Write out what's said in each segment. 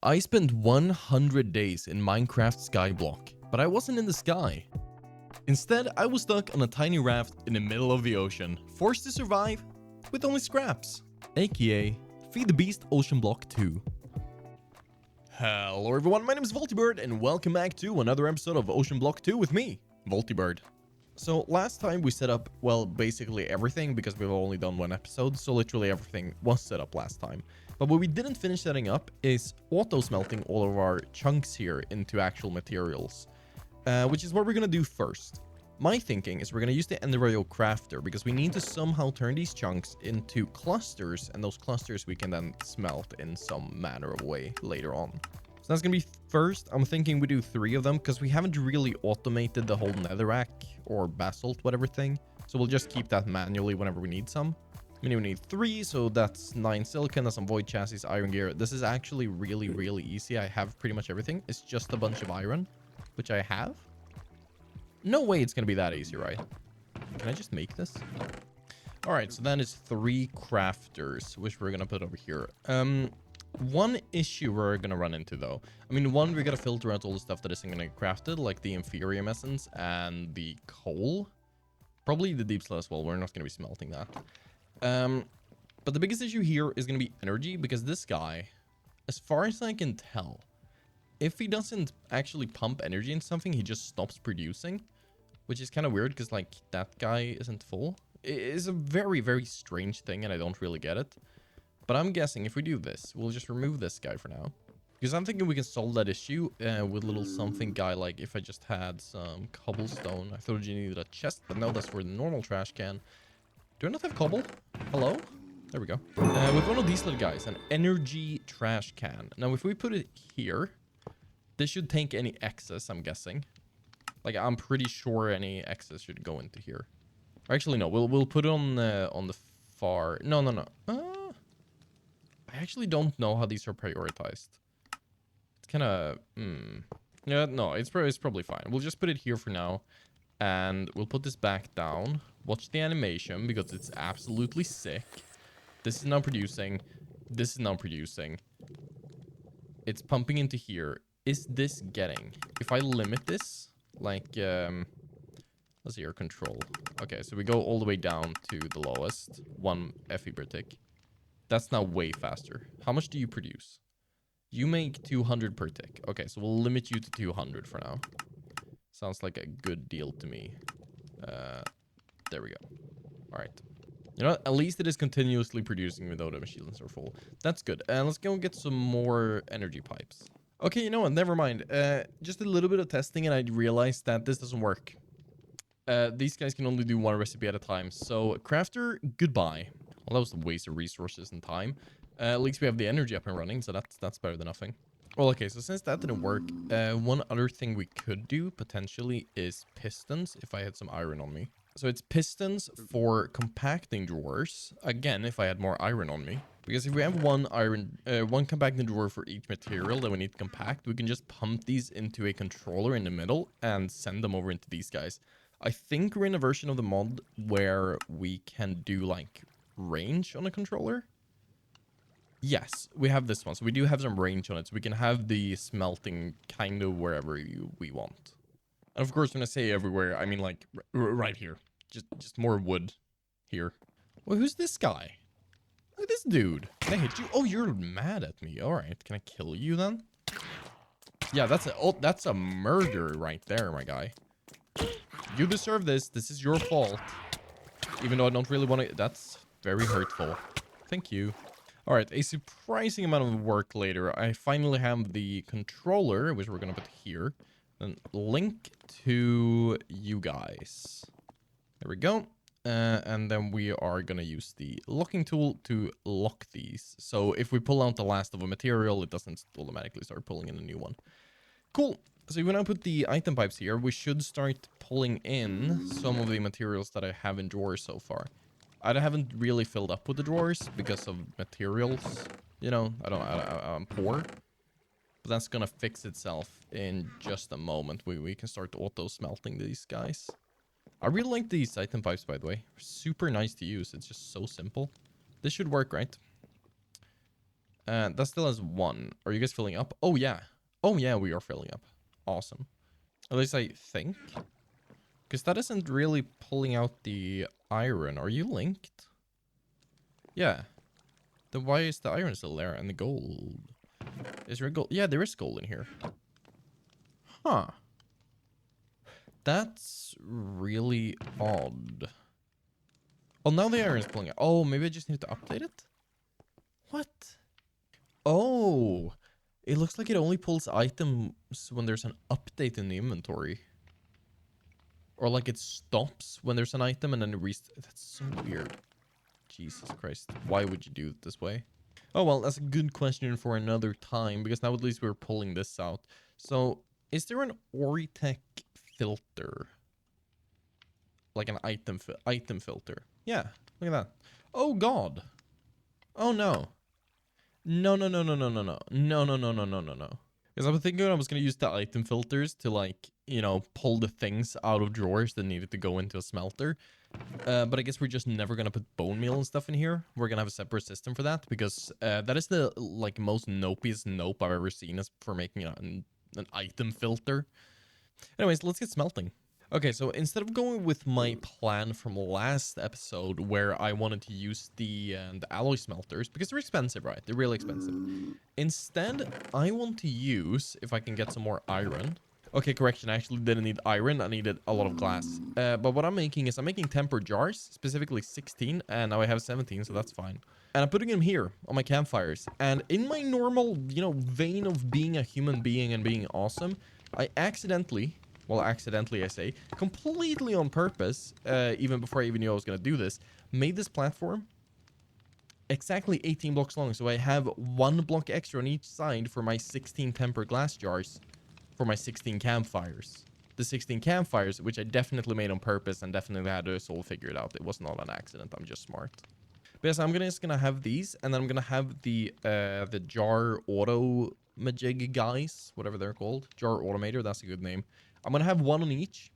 I spent 100 days in Minecraft Skyblock, but I wasn't in the sky. Instead, I was stuck on a tiny raft in the middle of the ocean, forced to survive with only scraps, aka Feed the Beast Ocean Block 2. Hello everyone, my name is WoltyBird and welcome back to another episode of Ocean Block 2 with me, WoltyBird. So last time we set up, well, basically everything because we've only done one episode, so literally everything was set up last time. But what we didn't finish setting up is auto-smelting all of our chunks here into actual materials, which is what we're going to do first. My thinking is we're going to use the Ender crafter because we need to somehow turn these chunks into clusters, and those clusters we can then smelt in some manner of way later on. So that's going to be first. I'm thinking we do 3 of them because we haven't really automated the whole netherrack or basalt, whatever thing. So we'll just keep that manually whenever we need some. We need 3, so that's 9 silicon, that's some void chassis, iron gear. This is actually really easy. I have pretty much everything. It's just a bunch of iron, which I have. No way it's going to be that easy, right? Can I just make this? All right, so then it's 3 crafters, which we're going to put over here. One issue we're going to run into, though. I mean, one, we got to filter out all the stuff that isn't going to get crafted, like the inferium essence and the coal. Probably the deep slot as well. We're not going to be smelting that. But the biggest issue here is going to be energy, because this guy, as far as I can tell, if he doesn't actually pump energy into something, he just stops producing, which is kind of weird because, like, that guy isn't full. It is a very strange thing, and I don't really get it. But I'm guessing if we do this, we'll just remove this guy for now, because I'm thinking we can solve that issue with a little something guy. Like if I just had some cobblestone. I thought you needed a chest, but no, that's for the normal trash can. Do I not have cobble? Hello? There we go. With one of these little guys, an energy trash can. Now, if we put it here, this should take any excess, I'm guessing. Like, I'm pretty sure any excess should go into here. Or actually, no. We'll put it on the far... No. I actually don't know how these are prioritized. It's kind of... Yeah, no, it's probably fine. We'll just put it here for now. And we'll put this back down. Watch the animation because it's absolutely sick. This is now producing. This is now producing. It's pumping into here. Is this getting... If I limit this, like... let's see, our control. Okay, so we go all the way down to the lowest. 1 FE per tick. That's now way faster. How much do you produce? You make 200 per tick. Okay, so we'll limit you to 200 for now. Sounds like a good deal to me. There we go. All right. You know, at least it is continuously producing without the machines are full. That's good. And let's go and get some more energy pipes. Okay, you know what? Never mind. Just a little bit of testing, and I realized that this doesn't work. These guys can only do 1 recipe at a time. So, crafter, goodbye. Well, that was a waste of resources and time. At least we have the energy up and running, so that's better than nothing. Well, okay, so since that didn't work, one other thing we could do, potentially, is pistons, if I had some iron on me. So it's pistons for compacting drawers, again, if I had more iron on me. Because if we have one compacting drawer for each material that we need to compact, we can just pump these into a controller in the middle and send them over into these guys. I think we're in a version of the mod where we can do, like, range on a controller. Yes, we have this one. So we do have some range on it. So we can have the smelting kind of wherever we want. And of course, when I say everywhere, I mean like right here. Just more wood here. Well, who's this guy? Look at this dude. Can I hit you? Oh, you're mad at me. All right. Can I kill you then? Yeah, that's a murder right there, my guy. You deserve this. This is your fault. Even though I don't really want to... That's very hurtful. Thank you. All right, a surprising amount of work later. I finally have the controller, which we're going to put here. Then link to you guys. There we go. And then we are going to use the locking tool to lock these. So if we pull out the last of a material, it doesn't automatically start pulling in a new one. Cool. So if we now put the item pipes here, we should start pulling in some of the materials that I have in drawers so far. I haven't really filled up with the drawers because of materials. You know, I'm poor. But that's gonna fix itself in just a moment. We can start auto-smelting these guys. I really like these item pipes, by the way. Super nice to use. It's just so simple. This should work, right? That still has 1. Are you guys filling up? Oh, yeah. Oh, yeah, we are filling up. Awesome. At least I think. Because that isn't really pulling out the iron. Are you linked? Yeah. Then why is the iron still there and the gold? Is there gold? Yeah, there is gold in here. Huh. That's really odd. Oh, now the iron is pulling out. Oh, maybe I just need to update it? What? Oh, it looks like it only pulls items when there's an update in the inventory. Or like it stops when there's an item and then it That's so weird. Jesus Christ. Why would you do it this way? Oh, well, that's a good question for another time, because now at least we're pulling this out. So, is there an Oritech filter? Like an item filter? Yeah, look at that. Oh, God. Oh, no. No. Because I was thinking I was going to use the item filters to, like, you know, pull the things out of drawers that needed to go into a smelter. But I guess we're just never going to put bone meal and stuff in here. We're going to have a separate system for that, because that is the, like, most nopiest nope I've ever seen as for making an item filter. Anyways, let's get smelting. Okay, so instead of going with my plan from last episode where I wanted to use the alloy smelters, because they're expensive, right? They're really expensive. Instead, I want to use, if I can get some more iron. Okay, correction, I actually didn't need iron, I needed a lot of glass. But what I'm making is I'm making tempered jars, specifically 16, and now I have 17, so that's fine. And I'm putting them here on my campfires. And in my normal, you know, vein of being a human being and being awesome, I accidentally... Well, accidentally, I say, completely on purpose, even before I even knew I was going to do this, made this platform exactly 18 blocks long. So I have 1 block extra on each side for my 16 tempered glass jars for my 16 campfires. The 16 campfires, which I definitely made on purpose and definitely had us all figured out. It was not an accident. I'm just smart. But yes, I'm just going to have these, and then I'm going to have the jar auto majig guys, whatever they're called. Jar automator, that's a good name. I'm going to have 1 on each,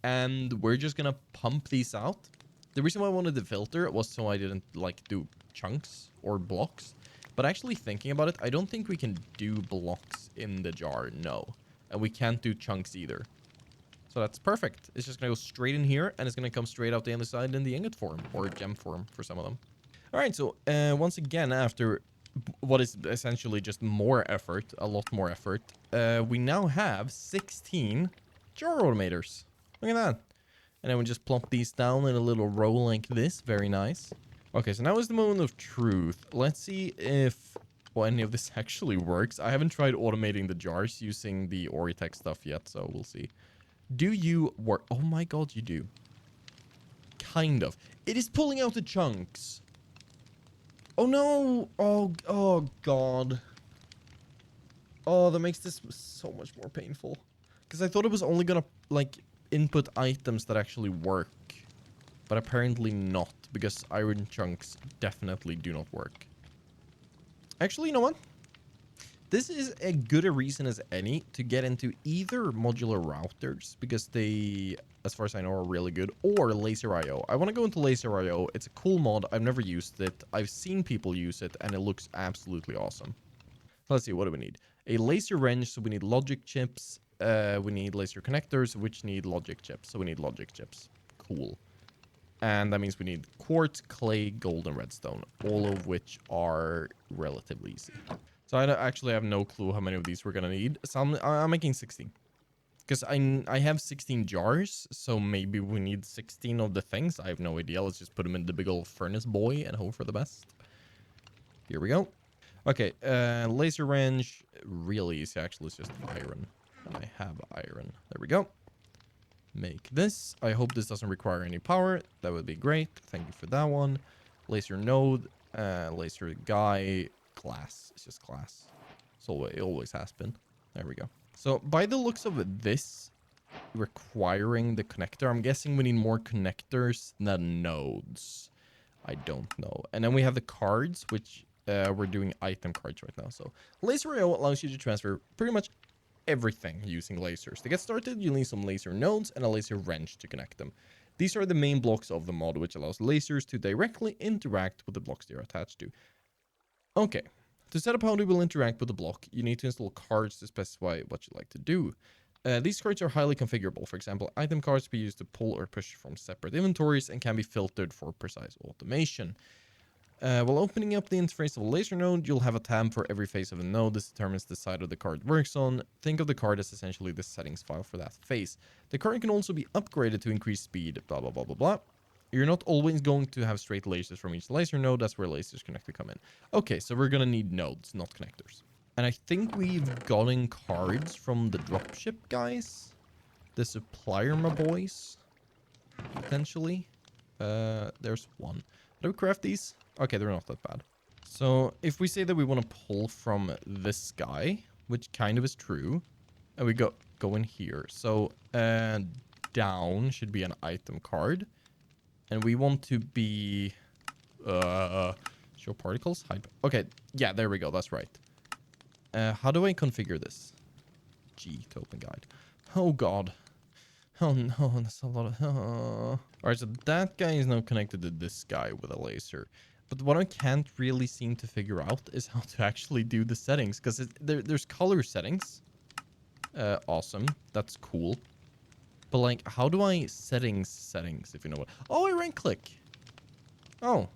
and we're just going to pump these out. The reason why I wanted the filter was so I didn't, like, do chunks or blocks. But actually thinking about it, I don't think we can do blocks in the jar, no. And we can't do chunks either. So that's perfect. It's just going to go straight in here, and it's going to come straight out the other side in the ingot form, or gem form for some of them. All right, so once again, after what is essentially just more effort, a lot more effort, we now have 16... jar automators. Look at that. And then we just plop these down in a little row like this. Very nice. Okay, so now is the moment of truth. Let's see if any of this actually works. I haven't tried automating the jars using the Oritech stuff yet, so we'll see. Do you work? Oh my god, you do. Kind of. It is pulling out the chunks. Oh no. Oh god. Oh, that makes this so much more painful. Because I thought it was only gonna, like, input items that actually work. But apparently not, because iron chunks definitely do not work. Actually, you know what? This is as good a reason as any to get into either modular routers, because they, as far as I know, are really good, or laser IO. I want to go into laser IO. It's a cool mod. I've never used it. I've seen people use it, and it looks absolutely awesome. Let's see, what do we need? A laser wrench, so we need logic chips. We need laser connectors, which need logic chips. So we need logic chips. Cool. And that means we need quartz, clay, gold, and redstone, all of which are relatively easy. So I actually have no clue how many of these we're going to need. So I'm making 16. Because I have 16 jars, so maybe we need 16 of the things. I have no idea. Let's just put them in the big old furnace boy and hope for the best. Here we go. Okay, laser wrench. Really easy, actually. It's just iron. I have iron. There we go. Make this. I hope this doesn't require any power. That would be great. Thank you for that one. Laser node. Laser guy. Glass. It's just glass. So it always has been. There we go. So by the looks of this requiring the connector, I'm guessing we need more connectors than nodes. I don't know. And then we have the cards, which we're doing item cards right now. So laser IO allows you to transfer pretty much everything using lasers. To get started, you'll need some laser nodes and a laser wrench to connect them. These are the main blocks of the mod, which allows lasers to directly interact with the blocks they're attached to. Okay, To set up how they will interact with the block, you need to install cards to specify what you'd like to do. These cards are highly configurable. For example, item cards can be used to pull or push from separate inventories and can be filtered for precise automation. While opening up the interface of a laser node, you'll have a tab for every phase of a node. This determines the side of the card works on. Think of the card as essentially the settings file for that phase. The card can also be upgraded to increase speed, blah, blah, blah, blah, blah. You're not always going to have straight lasers from each laser node. That's where lasers connector come in. Okay, so we're going to need nodes, not connectors. And I think we've gotten cards from the dropship guys. The supplier, my boys. Potentially. There's one. Do we craft these? Okay, they're not that bad. So if we say that we want to pull from this guy, which kind of is true, and we go in here. So down should be an item card. And we want to be show particles. Hide. Okay, yeah, there we go. That's right. How do I configure this? G to open guide. Oh god. Oh no, that's a lot of. All right, so that guy is now connected to this guy with a laser. But what I can't really seem to figure out is how to actually do the settings, because there's color settings. Awesome, that's cool. But like, how do I settings, if you know what? Oh, I right click. Oh,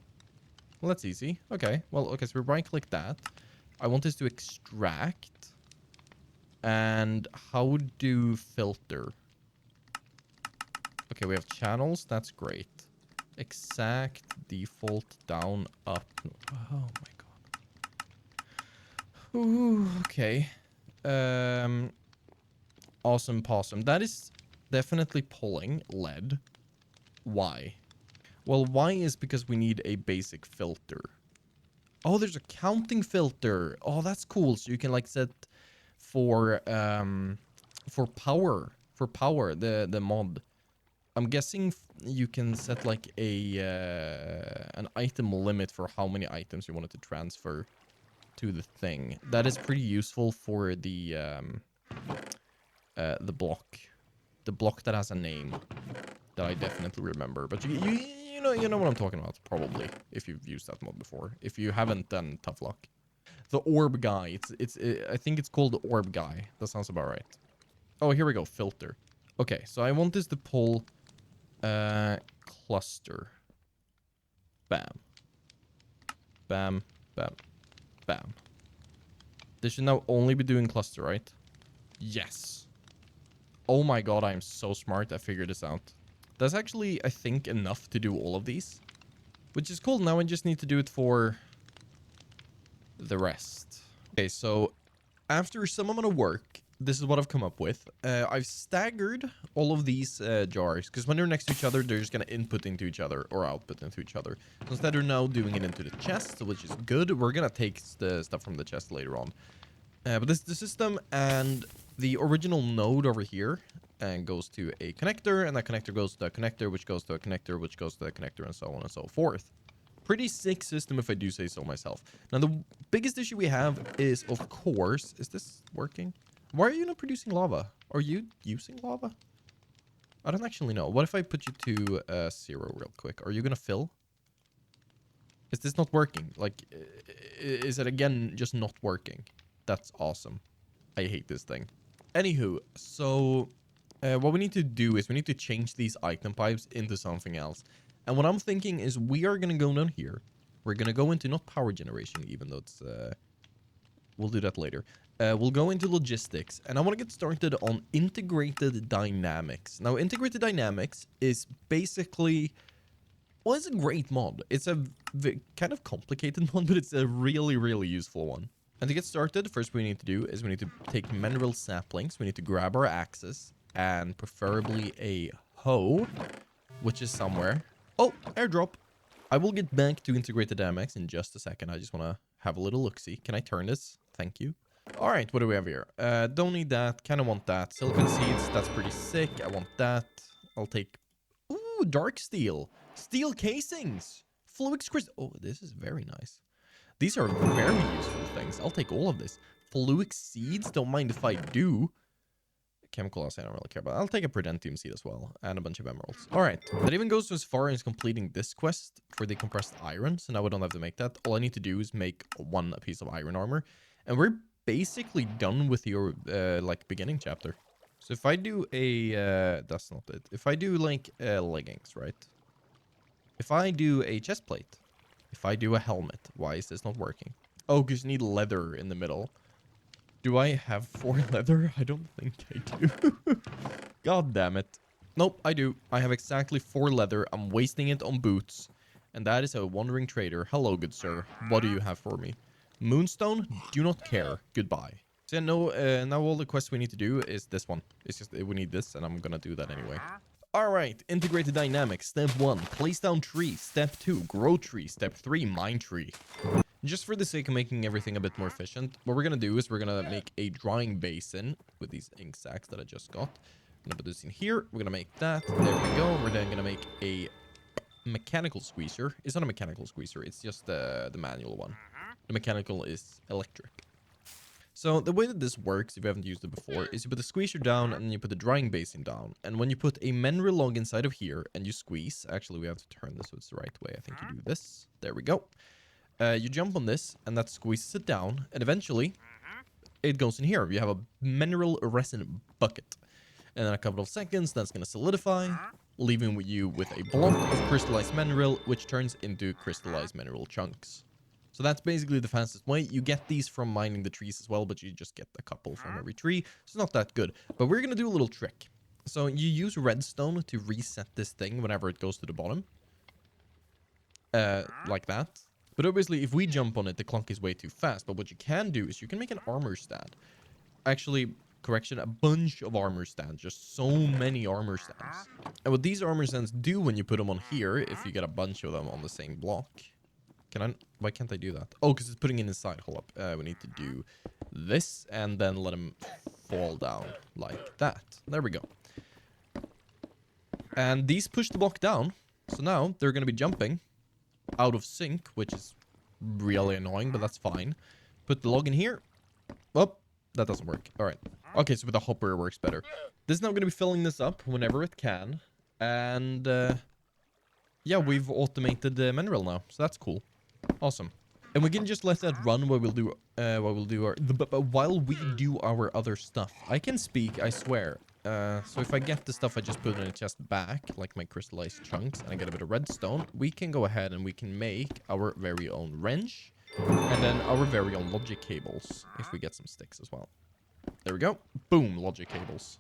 well, that's easy. Okay, well, okay, so we right click that. I want this to extract. And how do filter? Okay, we have channels. That's great. Exact, default, down, up. Oh my god. Ooh, okay. Awesome possum. That is definitely pulling lead. Why? Well, why is because we need a basic filter. Oh, there's a counting filter. Oh, that's cool. So you can like set for power. For power, the mod. I'm guessing you can set like an item limit for how many items you wanted to transfer to the thing. That is pretty useful for the block. The block that has a name that I definitely remember. But you know what I'm talking about, probably, if you've used that mod before. If you haven't, then tough luck. The orb guy. I think it's called the orb guy. That sounds about right. Oh, here we go. Filter. Okay, so I want this to pull cluster. Bam. Bam. Bam. Bam. This should now only be doing cluster, right? Yes. Oh my god, I am so smart. I figured this out. That's actually, I think, enough to do all of these. Which is cool. Now I just need to do it for the rest. Okay, so after some amount of work, this is what I've come up with. I've staggered all of these jars, because when they're next to each other, they're just going to input into each other or output into each other. So instead, we're now doing it into the chest, which is good. We're going to take the stuff from the chest later on. But this is the system, and the original node over here goes to a connector, and that connector goes to a connector, which goes to a connector, which goes to a connector, and so on and so forth. Pretty sick system, if I do say so myself. Now, the biggest issue we have is, of course... Is this working? Why are you not producing lava? Are you using lava? I don't actually know. What if I put you to 0 real quick? Are you going to fill? Is this not working? Like, is it again just not working? That's awesome. I hate this thing. Anywho, so what we need to do is we need to change these item pipes into something else. And what I'm thinking is we are going to go down here. We're going to go into not power generation, even though it's... we'll do that later. We'll go into logistics, and I want to get started on integrated dynamics. Now, integrated dynamics is basically... Well, it's a great mod. It's a kind of complicated mod, but it's a really, really useful one. And to get started, first we need to do is we need to take mineral saplings. We need to grab our axes, and preferably a hoe, which is somewhere. Oh, airdrop. I will get back to integrated dynamics in just a second. I just want to have a little look-see. Can I turn this? Thank you. All right, what do we have here? Don't need that. Kind of want that. Silicon seeds, that's pretty sick. I want that. I'll take... Ooh, dark steel. Steel casings. Fluix crystal. Oh, this is very nice. These are very useful things. I'll take all of this. Fluix seeds, don't mind if I do. chemical acid I don't really care about. I'll take a Prudentium seed as well, and a bunch of emeralds. All right, that even goes as far as completing this quest for the compressed iron, so now we don't have to make that. All I need to do is make one piece of iron armor, and we're basically done with your, like, beginning chapter. So if I do a, that's not it. If I do, like, leggings, right? If I do a chest plate, if I do a helmet, why is this not working? Oh, because you need leather in the middle. Do I have 4 leather? I don't think I do. God damn it. Nope, I do. I have exactly 4 leather. I'm wasting it on boots. And that is a wandering trader. Hello, good sir. What do you have for me? Moonstone? Do not care. Goodbye. So yeah, no, now all the quests we need to do is this one. It's just we need this, and I'm gonna do that anyway. Alright, integrated dynamics. Step 1, place down tree. Step 2, grow tree. Step 3, mine tree. Just for the sake of making everything a bit more efficient, what we're gonna do is we're gonna make a drying basin with these ink sacks that I just got. I'm gonna put this in here. We're gonna make that. There we go. We're then gonna make a mechanical squeezer. It's not a mechanical squeezer. It's just the manual one. The mechanical is electric. So the way that this works, if you haven't used it before, is you put the squeezer down and then you put the drying basin down. And when you put a mineral log inside of here and you squeeze, actually we have to turn this so it's the right way. I think you do this. There we go. You jump on this and that squeezes it down. And eventually it goes in here. You have a mineral resin bucket. And in a couple of seconds, that's going to solidify, leaving you with a block of crystallized mineral, which turns into crystallized mineral chunks. So that's basically the fastest way. You get these from mining the trees as well, but you just get a couple from every tree. So it's not that good. But we're going to do a little trick. So you use redstone to reset this thing whenever it goes to the bottom. Like that. But obviously, if we jump on it, the clock is way too fast. But what you can do is you can make an armor stand. Actually, correction, a bunch of armor stands. Just so many armor stands. And what these armor stands do when you put them on here, if you get a bunch of them on the same block... Why can't I do that? Oh, because it's putting it inside. Hold up. We need to do this and then let them fall down like that. There we go. And these push the block down. So now they're going to be jumping out of sync, which is really annoying, but that's fine. Put the log in here. Oh, that doesn't work. All right. Okay, so with the hopper, it works better. This is now going to be filling this up whenever it can. And yeah, we've automated the mineral now. So that's cool. Awesome. And we can just let that run while we'll do while we do our other stuff. I can speak, I swear. So if I get the stuff I just put in the chest back, like my crystallized chunks, and I get a bit of redstone, we can go ahead and we can make our very own wrench, and then our very own logic cables, if we get some sticks as well. There we go. Boom, logic cables.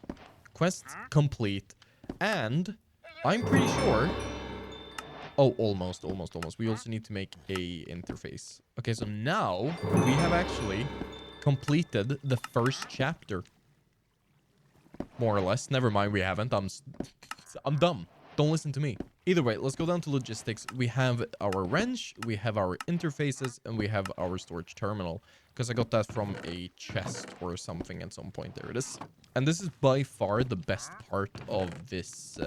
Quest complete. And I'm pretty sure... Oh, almost. We also need to make a interface. Okay, so now we have actually completed the first chapter. More or less. Never mind, we haven't. I'm dumb. Don't listen to me. Either way, let's go down to logistics. We have our wrench, we have our interfaces, and we have our storage terminal. Because I got that from a chest or something at some point. There it is. And this is by far the best part of this...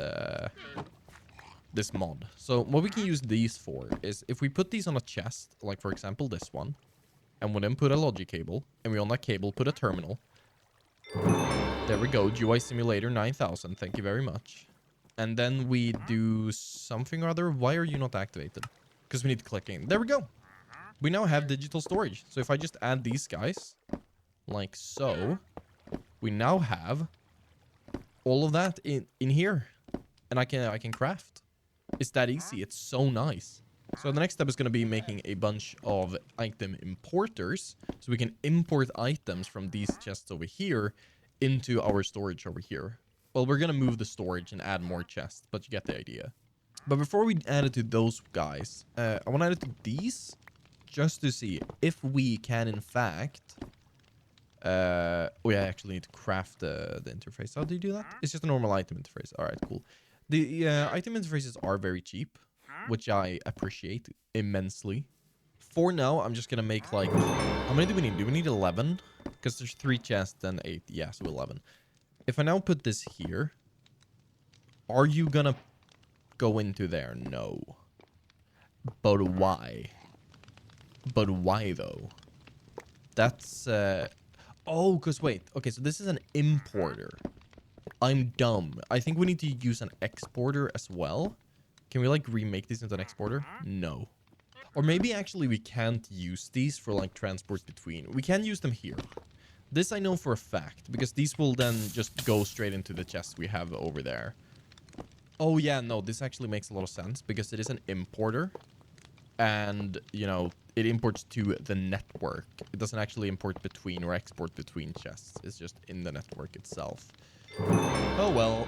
this mod. So what we can use these for is if we put these on a chest, like for example this one, and we then put a logic cable, and we on that cable put a terminal. There we go, GUI Simulator 9000, thank you very much. And then we do something or other. Why are you not activated? Because we need to click in. There we go. We now have digital storage. So if I just add these guys, like so, we now have all of that in here. And I can craft. It's that easy. It's so nice. So the next step is going to be making a bunch of item importers. So we can import items from these chests over here into our storage over here. Well, we're going to move the storage and add more chests, but you get the idea. But before we add it to those guys, I want to add it to these just to see if we can, in fact... we actually need to craft the interface. How do you do that? It's just a normal item interface. All right, cool. The item interfaces are very cheap, which I appreciate immensely. For now, I'm just going to make like... How many do we need? Do we need 11? Because there's 3 chests and 8. Yeah, so 11. If I now put this here, are you going to go into there? No. But why? But why, though? That's... Oh, because wait. Okay, so this is an importer. I'm dumb. I think we need to use an exporter as well. Can we like remake these into an exporter? No. Or maybe actually we can't use these for like transport between. We can use them here. This I know for a fact, because these will then just go straight into the chest we have over there. Oh yeah, no, this actually makes a lot of sense because it is an importer. And, you know, it imports to the network. It doesn't actually import between or export between chests. It's just in the network itself. Oh well,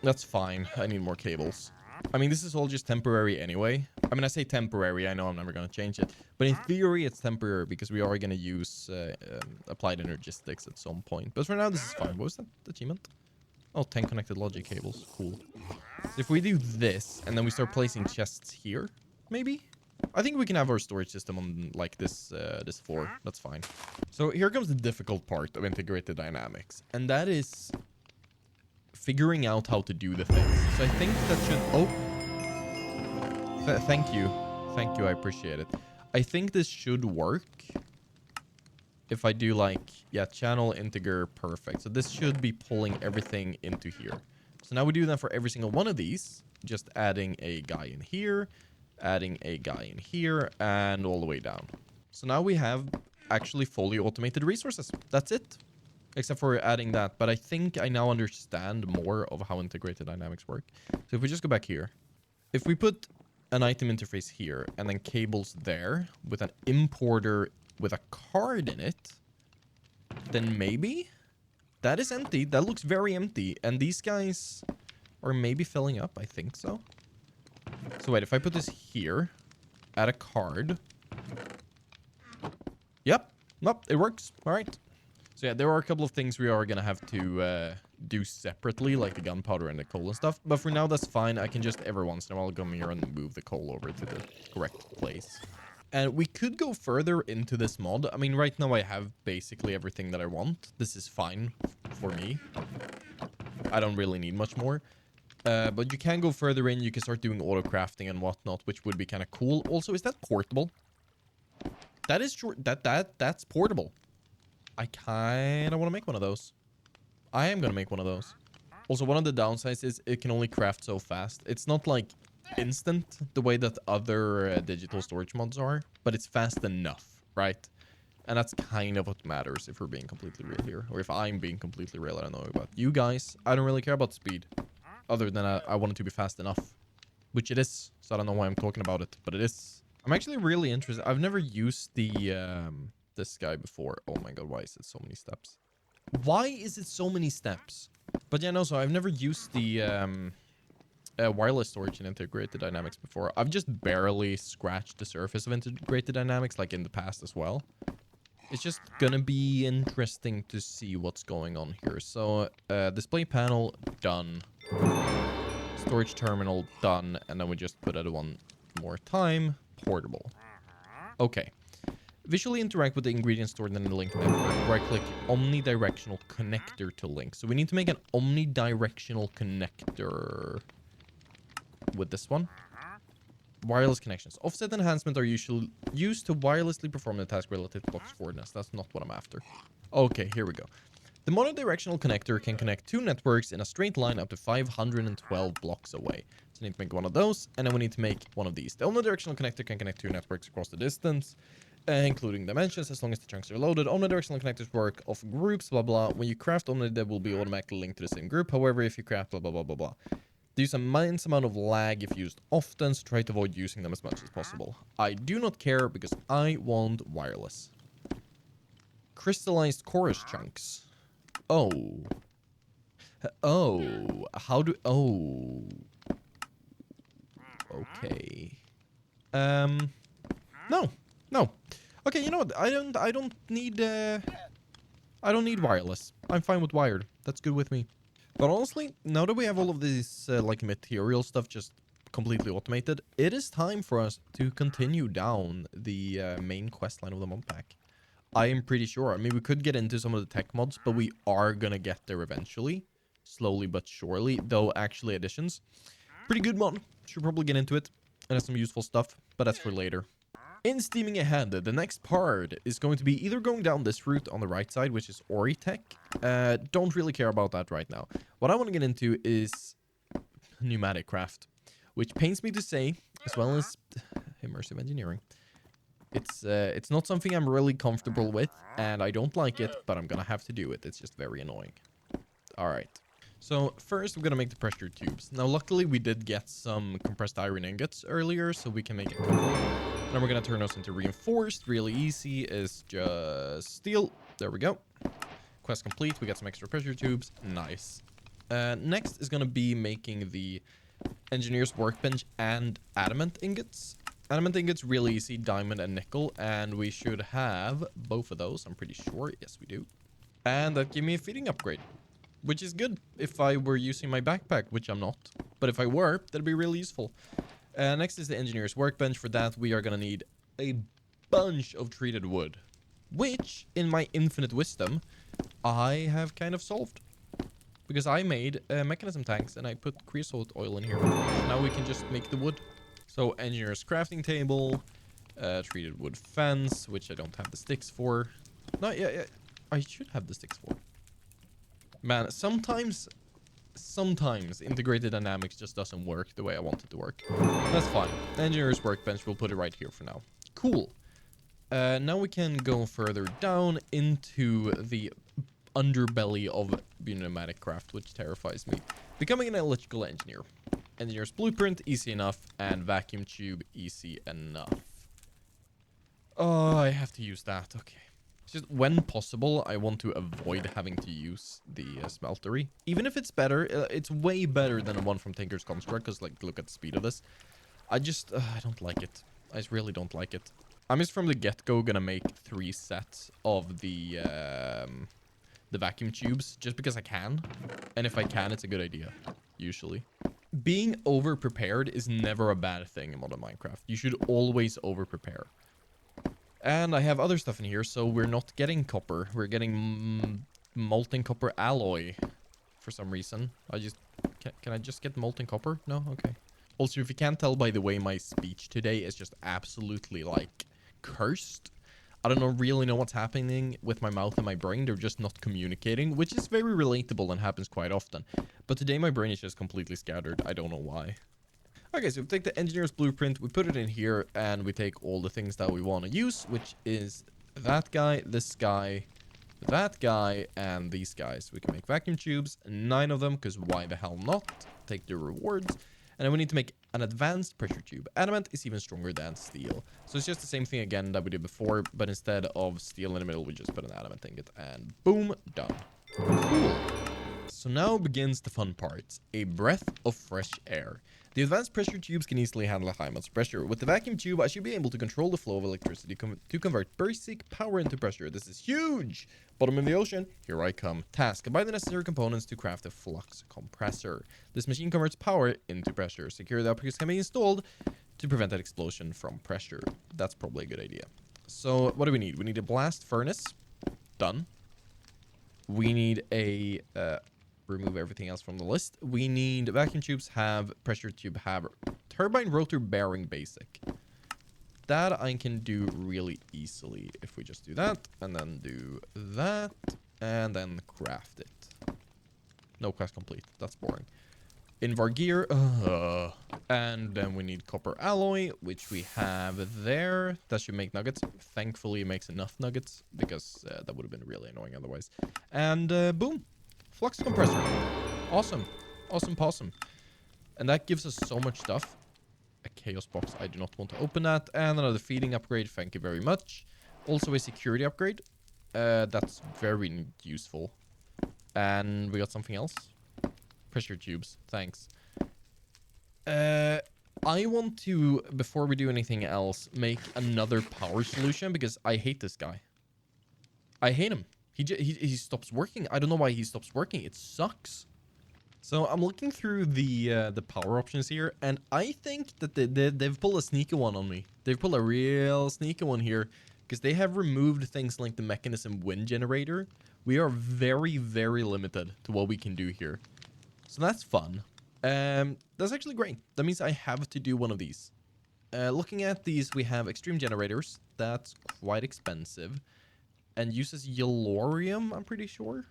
that's fine. I need more cables. I mean, this is all just temporary anyway. I mean, I say temporary. I know I'm never going to change it. But in theory, it's temporary because we are going to use applied energistics at some point. But for now, this is fine. What was that achievement? Oh, 10 connected logic cables. Cool. So if we do this and then we start placing chests here, maybe? I think we can have our storage system on like this this floor. That's fine. So here comes the difficult part of integrated dynamics. And that is figuring out how to do the things. So I think that should... Oh. Thank you. Thank you. I appreciate it. I think this should work. If I do like... Yeah, channel integer. Perfect. So this should be pulling everything into here. So now we do that for every single one of these. Just adding a guy in here. Adding a guy in here. And all the way down. So now we have actually fully automated resources. That's it. Except for adding that. But I think I now understand more of how integrated dynamics work. So if we just go back here. If we put an item interface here and then cables there with an importer with a card in it, then maybe that is empty. That looks very empty. And these guys are maybe filling up. I think so. So wait, if I put this here, add a card. Yep. Nope, it works. All right. So yeah, there are a couple of things we are going to have to do separately, like the gunpowder and the coal and stuff. But for now, that's fine. I can just every once in a while come here and move the coal over to the correct place. And we could go further into this mod. I mean, right now I have basically everything that I want. This is fine for me. I don't really need much more. But you can go further in. You can start doing auto crafting and whatnot, which would be kind of cool. Also, is that portable? That is true. That's portable. I kind of want to make one of those. I am going to make one of those. Also, one of the downsides is it can only craft so fast. It's not like instant the way that other digital storage mods are, but it's fast enough, right? And that's kind of what matters if we're being completely real here. Or if I'm being completely real. I don't know about you guys. I don't really care about speed. Other than I want it to be fast enough. Which it is. So I don't know why I'm talking about it, but it is. I'm actually really interested. I've never used the... this guy before. Oh my god, why is it so many steps? Why is it so many steps? But yeah, no, so I've never used the wireless storage in integrated dynamics before. I've just barely scratched the surface of integrated dynamics, like in the past as well. It's just gonna be interesting to see what's going on here. So, display panel, done. Storage terminal, done. And then we just put it one more time. Portable. Okay. Visually interact with the ingredients stored in the link network. Right-click omnidirectional connector to link. So we need to make an omnidirectional connector with this one. Wireless connections. Offset enhancement are usually used to wirelessly perform the task relative to box forwardness. That's not what I'm after. Okay, here we go. The monodirectional connector can connect two networks in a straight line up to 512 blocks away. So we need to make one of those, and then we need to make one of these. The omnidirectional connector can connect two networks across the distance, including dimensions, as long as the chunks are loaded. Omnidirectional connectors work off groups, blah, blah. When you craft omni, they will be automatically linked to the same group. However, if you craft blah, blah, blah, blah, blah. They use a immense amount of lag if used often, so try to avoid using them as much as possible. I do not care because I want wireless. Crystallized chorus chunks. Oh. Oh. How do... Oh. Okay. No. No. Okay, you know what? I don't need wireless. I'm fine with wired. That's good with me. But honestly, now that we have all of this like material stuff just completely automated, it is time for us to continue down the main quest line of the mod pack. I am pretty sure. I mean, we could get into some of the tech mods, but we are gonna get there eventually. Slowly but surely, though actually additions. Pretty good mod. Should probably get into it. It has some useful stuff, but that's for later. In steaming ahead, the next part is going to be either going down this route on the right side, which is Oritech. Don't really care about that right now. What I want to get into is Pneumaticcraft, which pains me to say, as well as immersive engineering. It's not something I'm really comfortable with, and I don't like it, but I'm gonna have to do it. It's just very annoying. All right. So first, we're gonna make the pressure tubes. Now, luckily, we did get some compressed iron ingots earlier, so we can make a couple. Then we're gonna turn those into reinforced. Really easy is just steel. There we go. Quest complete. We got some extra pressure tubes. Nice. Next is gonna be making the engineer's workbench and adamant ingots. Adamant ingots, really easy, diamond and nickel, and we should have both of those, I'm pretty sure. Yes, we do. And that gave me a feeding upgrade, which is good if I were using my backpack, which I'm not. But if I were, that'd be really useful. Next is the engineer's workbench. For that, we are going to need a bunch of treated wood, which, in my infinite wisdom, I have kind of solved. Because I made mechanism tanks and I put creosote oil in here. Now we can just make the wood. So, engineer's crafting table, treated wood fence, which I don't have the sticks for. No, yeah, I should have the sticks for. Man, sometimes integrated dynamics just doesn't work the way I want it to work. That's fine. Engineer's workbench, we'll put it right here for now. Cool. Now we can go further down into the underbelly of Pneumaticcraft, which terrifies me. Becoming an electrical engineer. Engineer's blueprint, easy enough. And vacuum tube, easy enough. Oh, I have to use that. Okay. Just when possible, I want to avoid having to use the smeltery. Even if it's better, it's way better than the one from Tinker's Construct, because, like, look at the speed of this. I don't like it. I just really don't like it. I'm just from the get-go gonna make 3 sets of the vacuum tubes, just because I can. And if I can, it's a good idea, usually. Being over-prepared is never a bad thing in modern Minecraft. You should always over-prepare. And I have other stuff in here, so we're not getting copper. We're getting molten copper alloy for some reason. Can I just get molten copper? No? Okay. Also, if you can't tell by the way my speech today is just absolutely, like, cursed. I don't really know what's happening with my mouth and my brain. They're just not communicating, which is very relatable and happens quite often. But today my brain is just completely scattered. I don't know why. Okay, so we take the engineer's blueprint, we put it in here, and we take all the things that we want to use, which is that guy, this guy, that guy, and these guys. We can make vacuum tubes, 9 of them, because why the hell not? Take the rewards. And then we need to make an advanced pressure tube. Adamant is even stronger than steel. So it's just the same thing again that we did before, but instead of steel in the middle, we just put an adamant ingot, and boom, done. Cool. So now begins the fun part, a breath of fresh air. The advanced pressure tubes can easily handle a high amounts of pressure. With the vacuum tube, I should be able to control the flow of electricity to convert basic power into pressure. This is huge! Bottom of the ocean, here I come. Task, buy the necessary components to craft a flux compressor. This machine converts power into pressure. Security upgrades can be installed to prevent an explosion from pressure. That's probably a good idea. So, what do we need? We need a blast furnace. Done. We need a... remove everything else from the list. We need vacuum tubes have, pressure tube have, turbine rotor bearing basic. That I can do really easily if we just do that, and then do that, and then craft it. No quest complete. That's boring. Invar gear, and then we need copper alloy, which we have there. That should make nuggets. Thankfully, it makes enough nuggets, because that would have been really annoying otherwise. And boom. Flux compressor. Awesome. Awesome possum. And that gives us so much stuff. A chaos box. I do not want to open that. And another feeding upgrade. Thank you very much. Also a security upgrade. That's very useful. And we got something else. Pressure tubes. Thanks. I want to, before we do anything else, make another power solution because I hate this guy. I hate him. He stops working. I don't know why he stops working. It sucks. So I'm looking through the power options here, and I think that they've pulled a sneaky one on me. They've pulled a real sneaky one here, because they have removed things like the mechanism wind generator. We are very, very limited to what we can do here. So that's fun. That's actually great. That means I have to do one of these. Looking at these, we have extreme generators. That's quite expensive. And uses yellorium, I'm pretty sure.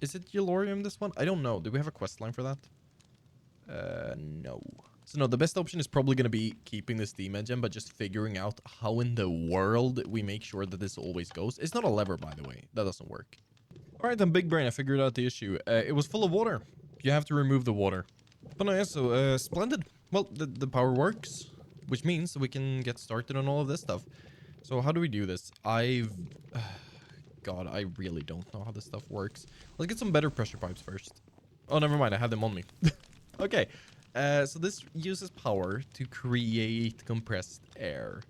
Is it yellorium, this one? I don't know. Do we have a quest line for that? No. So no, the best option is probably going to be keeping the steam engine, but just figuring out how in the world we make sure that this always goes. It's not a lever, by the way. That doesn't work. All right, then, big brain. I figured out the issue. It was full of water. You have to remove the water. But no, yeah, so splendid. Well, the power works, which means we can get started on all of this stuff. So how do we do this? God, I really don't know how this stuff works. Let's get some better pressure pipes first. Oh, never mind. I have them on me. Okay. So this uses power to create compressed air.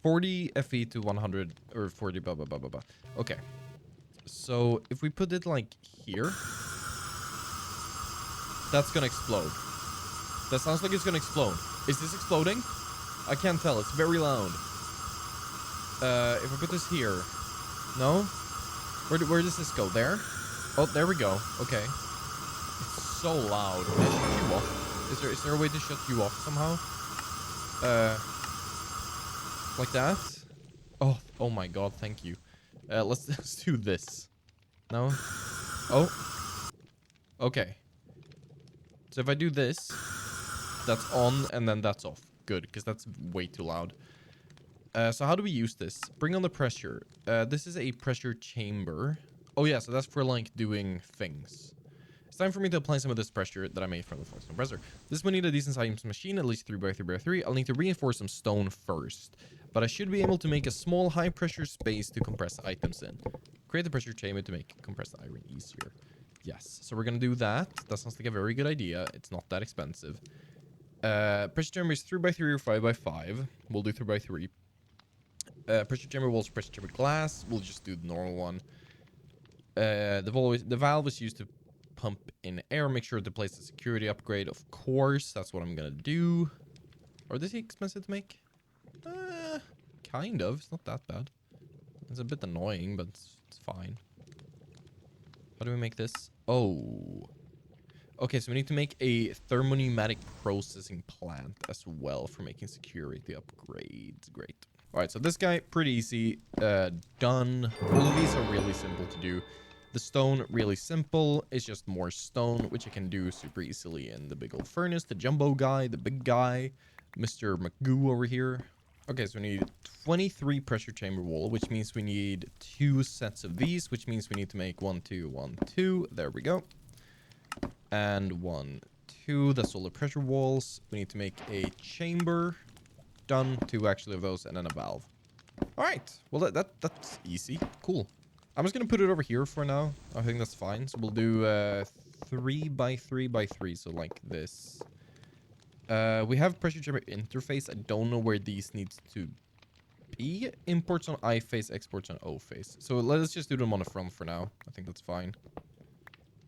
40 FE to 100 or 40 blah, blah, blah, blah, blah. Okay. So if we put it like here, that's going to explode. That sounds like it's going to explode. Is this exploding? I can't tell. It's very loud. If I put this here. No? Where does this go? There? Oh, there we go. Okay. It's so loud. Can I shut you off? Is there a way to shut you off somehow? Like that? Oh my god, thank you. Let's do this. No? Oh. Okay. So if I do this, that's on and then that's off. Good, because that's way too loud. So how do we use this? Bring on the pressure. This is a pressure chamber. Oh yeah, so that's for like doing things. It's time for me to apply some of this pressure that I made from the flux compressor. This will need a decent sized machine, at least 3x3x3. I'll need to reinforce some stone first. But I should be able to make a small high pressure space to compress items in. Create the pressure chamber to make compressed iron easier. Yes, so we're gonna do that. That sounds like a very good idea. It's not that expensive. Pressure chamber is 3x3 or 5x5. We'll do 3x3. Pressure chamber walls, pressure chamber glass. We'll just do the normal one. The valve is used to pump in air. Make sure to place the security upgrade. Of course, that's what I'm gonna do. Are these expensive to make? Kind of. It's not that bad. It's a bit annoying, but it's fine. How do we make this? Oh. Okay, so we need to make a thermopneumatic processing plant as well for making security upgrades. Great. All right, so this guy, pretty easy. Done. All of these are really simple to do. The stone, really simple. It's just more stone, which I can do super easily in the big old furnace. The jumbo guy, the big guy, Mr. McGoo over here. Okay, so we need 23 pressure chamber wall, which means we need 2 sets of these, which means we need to make 1, 2, 1, 2. There we go. And 1, 2. That's all the pressure walls. We need to make a chamber. Done. 2 actually of those, and then a valve. All right. Well, that's easy. Cool. I'm just gonna put it over here for now. I think that's fine. So we'll do 3x3x3. So like this. We have pressure chamber interface. I don't know where these needs to be. Imports on I face, exports on O face. So let's just do them on the front for now. I think that's fine.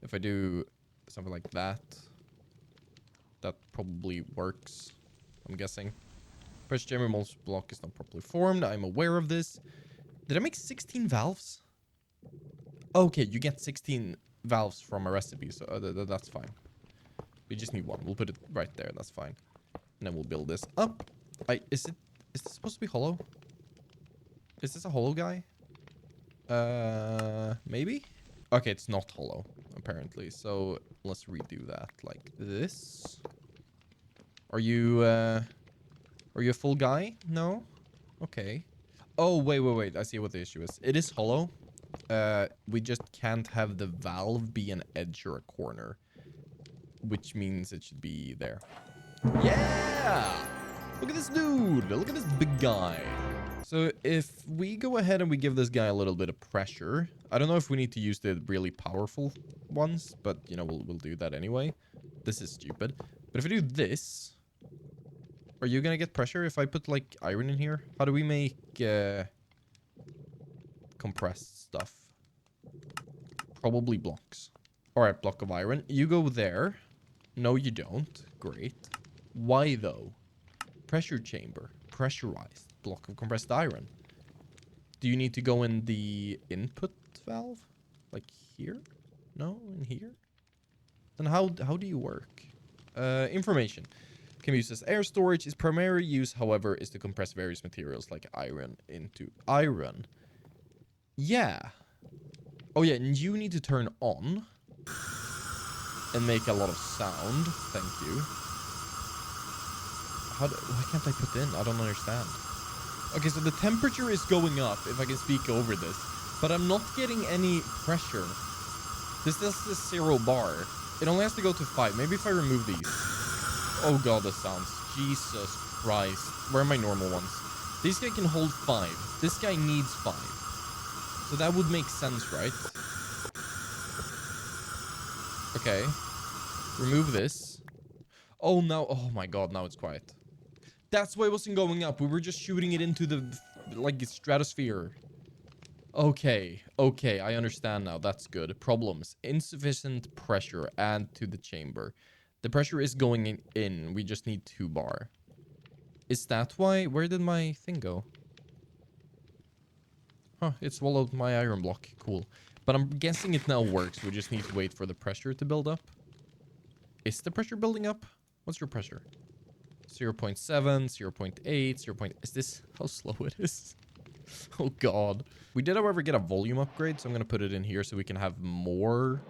If I do something like that, that probably works, I'm guessing. Pressure chamber multi block is not properly formed. I'm aware of this. Did I make 16 valves? Okay, you get 16 valves from a recipe, so that's fine. We just need 1. We'll put it right there. That's fine. And then we'll build this up. Is this supposed to be hollow? Is this a hollow guy? Maybe? Okay, it's not hollow, apparently. So let's redo that like this. Are you a full guy? No? Okay. Oh, wait. I see what the issue is. It is hollow. We just can't have the valve be an edge or a corner, which means it should be there. Yeah! Look at this dude. Look at this big guy. So if we go ahead and we give this guy a little bit of pressure, I don't know if we need to use the really powerful ones, but you know, we'll do that anyway. This is stupid. But if I do this, are you gonna get pressure if I put like iron in here? How do we make compressed stuff? Probably blocks. All right, block of iron. You go there. No, you don't. Great. Why though? Pressure chamber. Pressurized. Block of compressed iron. Do you need to go in the input valve? Like here? No, in here? Then how do you work? Information. Can be used as air storage. Its primary use, however, is to compress various materials like iron into iron. Yeah. Oh yeah, and you need to turn on and make a lot of sound. Thank you. Why can't I put in? I don't understand. Okay, so the temperature is going up, if I can speak over this. But I'm not getting any pressure. This is 0 bar. It only has to go to 5. Maybe if I remove these. Oh god, that sounds. Jesus Christ. Where are my normal ones? This guy can hold 5. This guy needs 5. So that would make sense, right? Okay. Remove this. Oh, now. Oh my god, now it's quiet. That's why it wasn't going up. We were just shooting it into the, like, stratosphere. Okay. Okay, I understand now. That's good. Problems. Insufficient pressure. Add to the chamber. The pressure is going in. We just need 2 bar. Is that why? Where did my thing go? Huh, it swallowed my iron block. Cool. But I'm guessing it now works. We just need to wait for the pressure to build up. Is the pressure building up? What's your pressure? 0.7, 0.8, 0. Is this how slow it is? Oh god. We did, however, get a volume upgrade, so I'm going to put it in here so we can have more,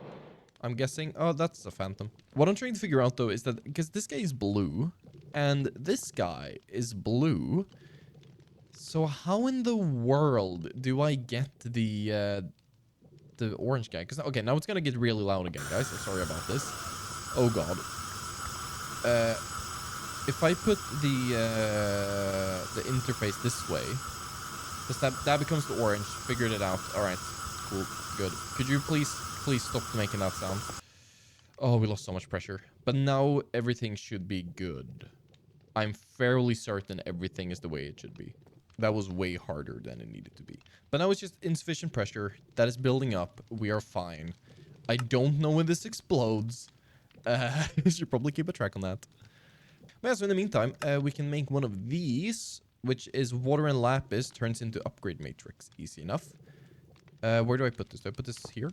I'm guessing. Oh, that's a phantom. What I'm trying to figure out, though, is that because this guy is blue and this guy is blue, so how in the world do I get the orange guy? Because, okay, now it's going to get really loud again, guys. I'm sorry about this. Oh god. If I put the interface this way, because that becomes the orange. Figured it out. All right, cool, good. Could you please stop making that sound? Oh, we lost so much pressure. But now everything should be good. I'm fairly certain everything is the way it should be. That was way harder than it needed to be. But now it's just insufficient pressure. That is building up. We are fine. I don't know when this explodes. You should probably keep a track on that. But yeah, so in the meantime, we can make one of these, which is water and lapis, turns into upgrade matrix. Easy enough. Where do I put this? Do I put this here?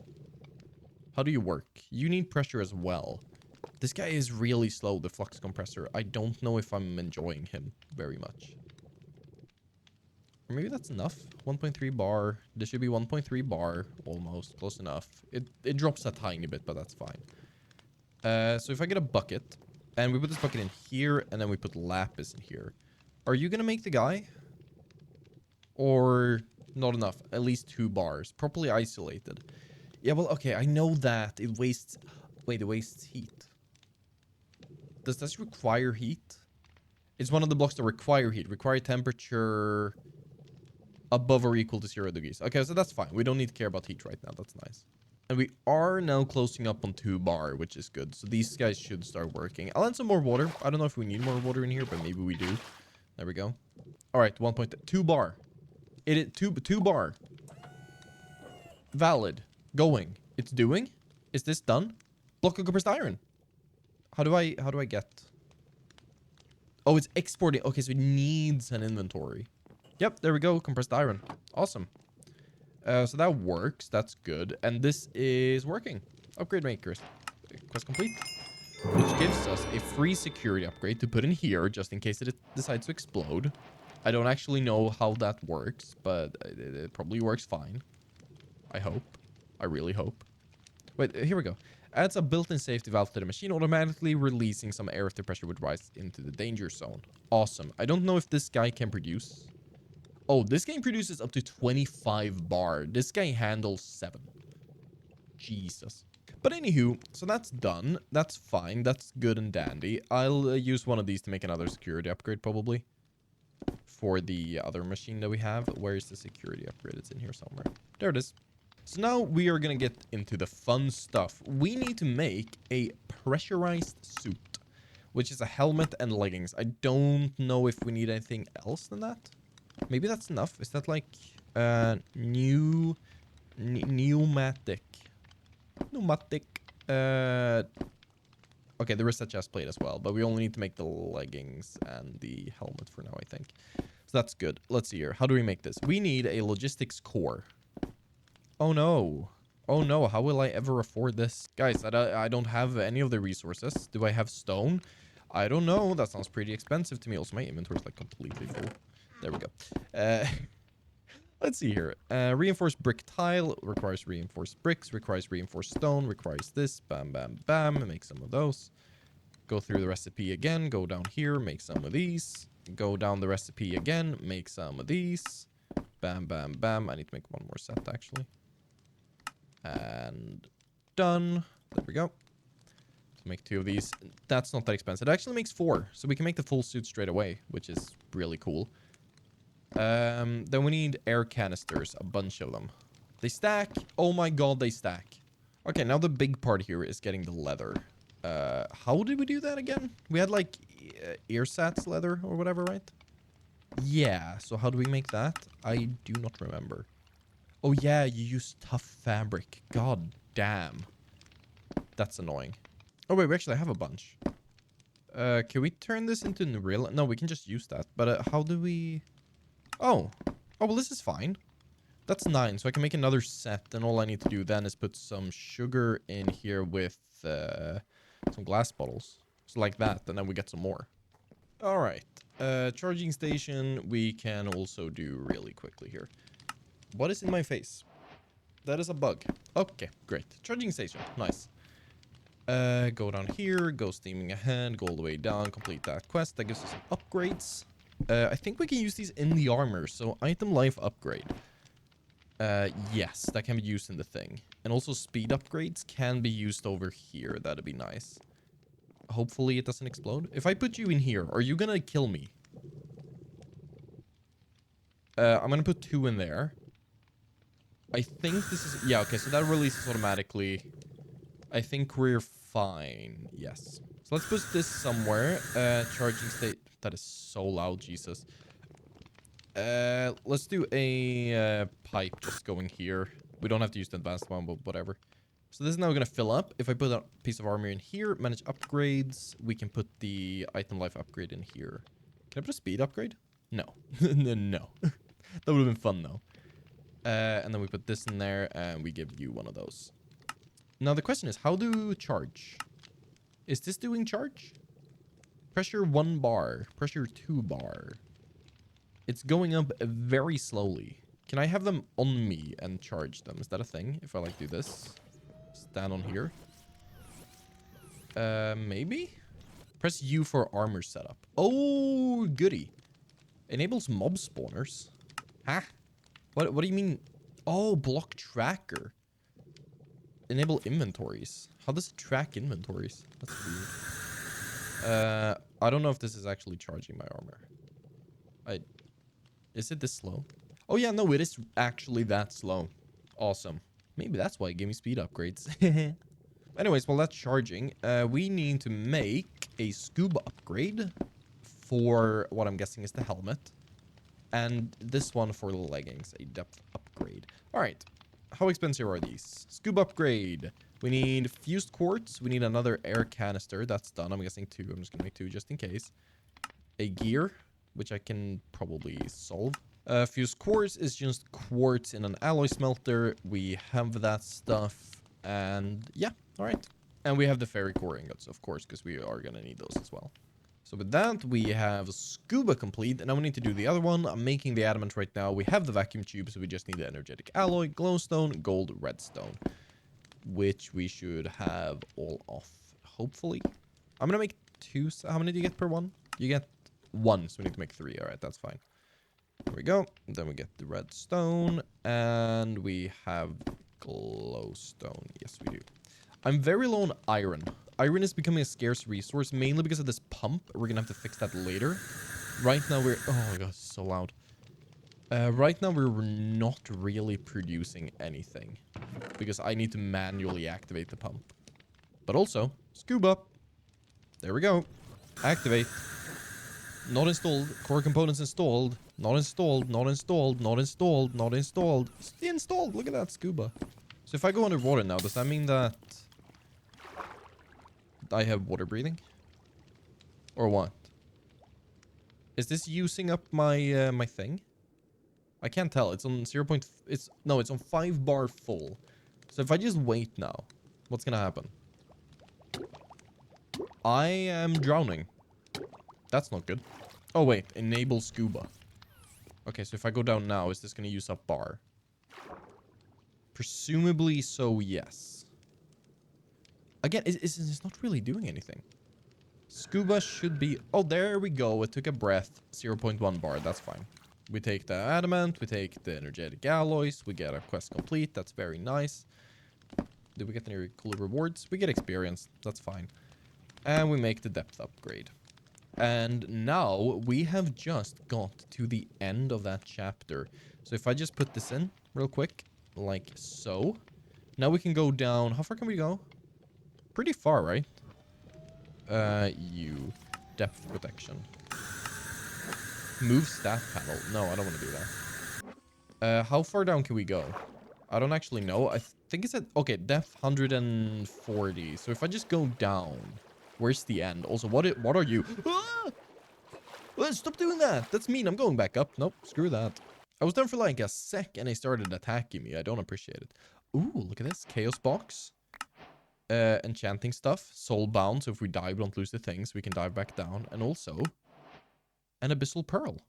How do you work? You need pressure as well. This guy is really slow, the flux compressor. I don't know if I'm enjoying him very much. Or maybe that's enough. 1.3 bar. This should be 1.3 bar. Almost. Close enough. It drops a tiny bit, but that's fine. So if I get a bucket, and we put this bucket in here, and then we put lapis in here. Are you gonna make the guy? Or not enough? At least 2 bars. Properly isolated. Yeah, well, okay, I know that. It wastes... Wait, it wastes heat. Does this require heat? It's one of the blocks that require heat. Require temperature above or equal to 0 degrees. Okay, so that's fine. We don't need to care about heat right now. That's nice. And we are now closing up on 2 bar, which is good. So these guys should start working. I'll add some more water. I don't know if we need more water in here, but maybe we do. There we go. All right, 2 bar. It is 2 bar. Valid. Going. It's doing. Is this done? Block of compressed iron. How do I get? Oh, it's exporting. Okay, so it needs an inventory. Yep, there we go. Compressed iron. Awesome. So that works. That's good. And this is working. Upgrade makers. Quest complete. Which gives us a free security upgrade to put in here just in case it decides to explode. I don't actually know how that works, but it probably works fine. I hope. I really hope. Wait, here we go. Adds a built-in safety valve to the machine, automatically releasing some air if the pressure would rise into the danger zone. Awesome. I don't know if this guy can produce. Oh, this game produces up to 25 bar. This guy handles 7. Jesus. But anywho, so that's done. That's fine. That's good and dandy. I'll use one of these to make another security upgrade, probably. For the other machine that we have. Where is the security upgrade? It's in here somewhere. There it is. So now we are going to get into the fun stuff. We need to make a pressurized suit, which is a helmet and leggings. I don't know if we need anything else than that. Maybe that's enough. Is that like pneumatic? Okay, there is a chest plate as well, but we only need to make the leggings and the helmet for now, I think. So that's good. Let's see here. How do we make this? We need a logistics core. Oh no. Oh no, how will I ever afford this? Guys, I don't have any of the resources. Do I have stone? I don't know. That sounds pretty expensive to me. Also, my inventory is like completely full. There we go. Let's see here. Reinforced brick tile requires reinforced bricks, requires reinforced stone, requires this. Bam, bam, bam. Make some of those. Go through the recipe again. Go down here. Make some of these. Go down the recipe again. Make some of these. Bam, bam, bam. I need to make one more set, actually. And done. There we go. Make 2 of these. That's not that expensive. It actually makes 4, so we can make the full suit straight away, which is really cool. Then we need air canisters, a bunch of them. They stack. Oh my god, they stack. Okay, now the big part here is getting the leather. How did we do that again? We had like earsats leather or whatever, right? Yeah, so how do we make that? I do not remember. Oh yeah, you use tough fabric. God damn. That's annoying. Oh wait, we actually have a bunch. Can we turn this into real? No, we can just use that. But how do we... Oh. Oh, well, this is fine. That's 9, so I can make another set. And all I need to do then is put some sugar in here with some glass bottles. So like that, and then we get some more. All right. Charging station we can also do really quickly here. What is in my face? That is a bug. Okay, great. Charging station. Nice. Go down here, go steaming ahead, go all the way down, complete that quest. That gives us some upgrades. I think we can use these in the armor. So item life upgrade. Yes, that can be used in the thing. And also speed upgrades can be used over here. That'd be nice. Hopefully it doesn't explode. If I put you in here, are you gonna kill me? I'm gonna put 2 in there. I think this is... Yeah, okay, so that releases automatically. I think we're fine. Yes. So let's put this somewhere. Charging state. That is so loud, Jesus. Let's do a pipe just going here. We don't have to use the advanced one, but whatever. So this is now going to fill up. If I put a piece of armor in here, manage upgrades, we can put the item life upgrade in here. Can I put a speed upgrade? No. No. That would have been fun, though. And then we put this in there, and we give you one of those. Now, the question is, how do charge? Is this doing charge? Pressure 1 bar. Pressure 2 bar. It's going up very slowly. Can I have them on me and charge them? Is that a thing? If I, like, do this. Stand on here. Maybe? Press U for armor setup. Oh, goody. Enables mob spawners. Huh? What do you mean? Oh, block tracker. Enable inventories. How does it track inventories? That's weird. I don't know if this is actually charging my armor. Is it this slow? Oh yeah, no, it is actually that slow. Awesome. Maybe that's why it gave me speed upgrades. Anyways, while that's charging, we need to make a scuba upgrade for what I'm guessing is the helmet. And this one for the leggings, a depth upgrade. All right. How expensive are these? Scuba upgrade. We need fused quartz. We need another air canister. That's done. I'm guessing 2. I'm just going to make 2 just in case. A gear, which I can probably solve. Fused quartz is just quartz in an alloy smelter. We have that stuff. And yeah, all right. And we have the fairy core ingots, of course, because we are going to need those as well. So with that, we have scuba complete, and now we need to do the other one. I'm making the adamant right now. We have the vacuum tube, so we just need the energetic alloy, glowstone, gold, redstone, which we should have all off, hopefully. I'm going to make 2. How many do you get per one? You get 1, so we need to make 3. All right, that's fine. There we go. And then we get the redstone, and we have glowstone. Yes, we do. I'm very low on iron. Iron is becoming a scarce resource, mainly because of this pump. We're going to have to fix that later. Right now, we're... Oh my god, it's so loud. Right now, we're not really producing anything. Because I need to manually activate the pump. But also, scuba. There we go. Activate. Not installed. Core components installed. Not installed. Not installed. Not installed. Not installed. It's installed. Look at that scuba. So if I go underwater now, does that mean that I have water breathing? Or what? Is this using up my my thing? I can't tell. It's on 0. It's on 5 bar full. So if I just wait now, what's gonna happen? I am drowning. That's not good. Oh, wait. Enable scuba. Okay, so if I go down now, is this going to use up bar? Presumably so, yes. Again, it's not really doing anything. Scuba should be... Oh, there we go. It took a breath. 0.1 bar. That's fine. We take the adamant. We take the energetic alloys. We get a quest complete. That's very nice. Did we get any cool rewards? We get experience. That's fine. And we make the depth upgrade. And now we have just got to the end of that chapter. So if I just put this in real quick, like so. Now we can go down. How far can we go? Pretty far, right? Depth protection. Move stat panel. No, I don't want to do that. How far down can we go? I don't actually know. I think it's at... Okay, depth 140. So if I just go down, where's the end? Also, what are you? Ah! Stop doing that. That's mean. I'm going back up. Nope, screw that. I was down for like a sec and they started attacking me. I don't appreciate it. Ooh, look at this. Chaos box. Enchanting stuff. Soul bound. So if we die, we don't lose the things. We can dive back down. And also... an abyssal pearl.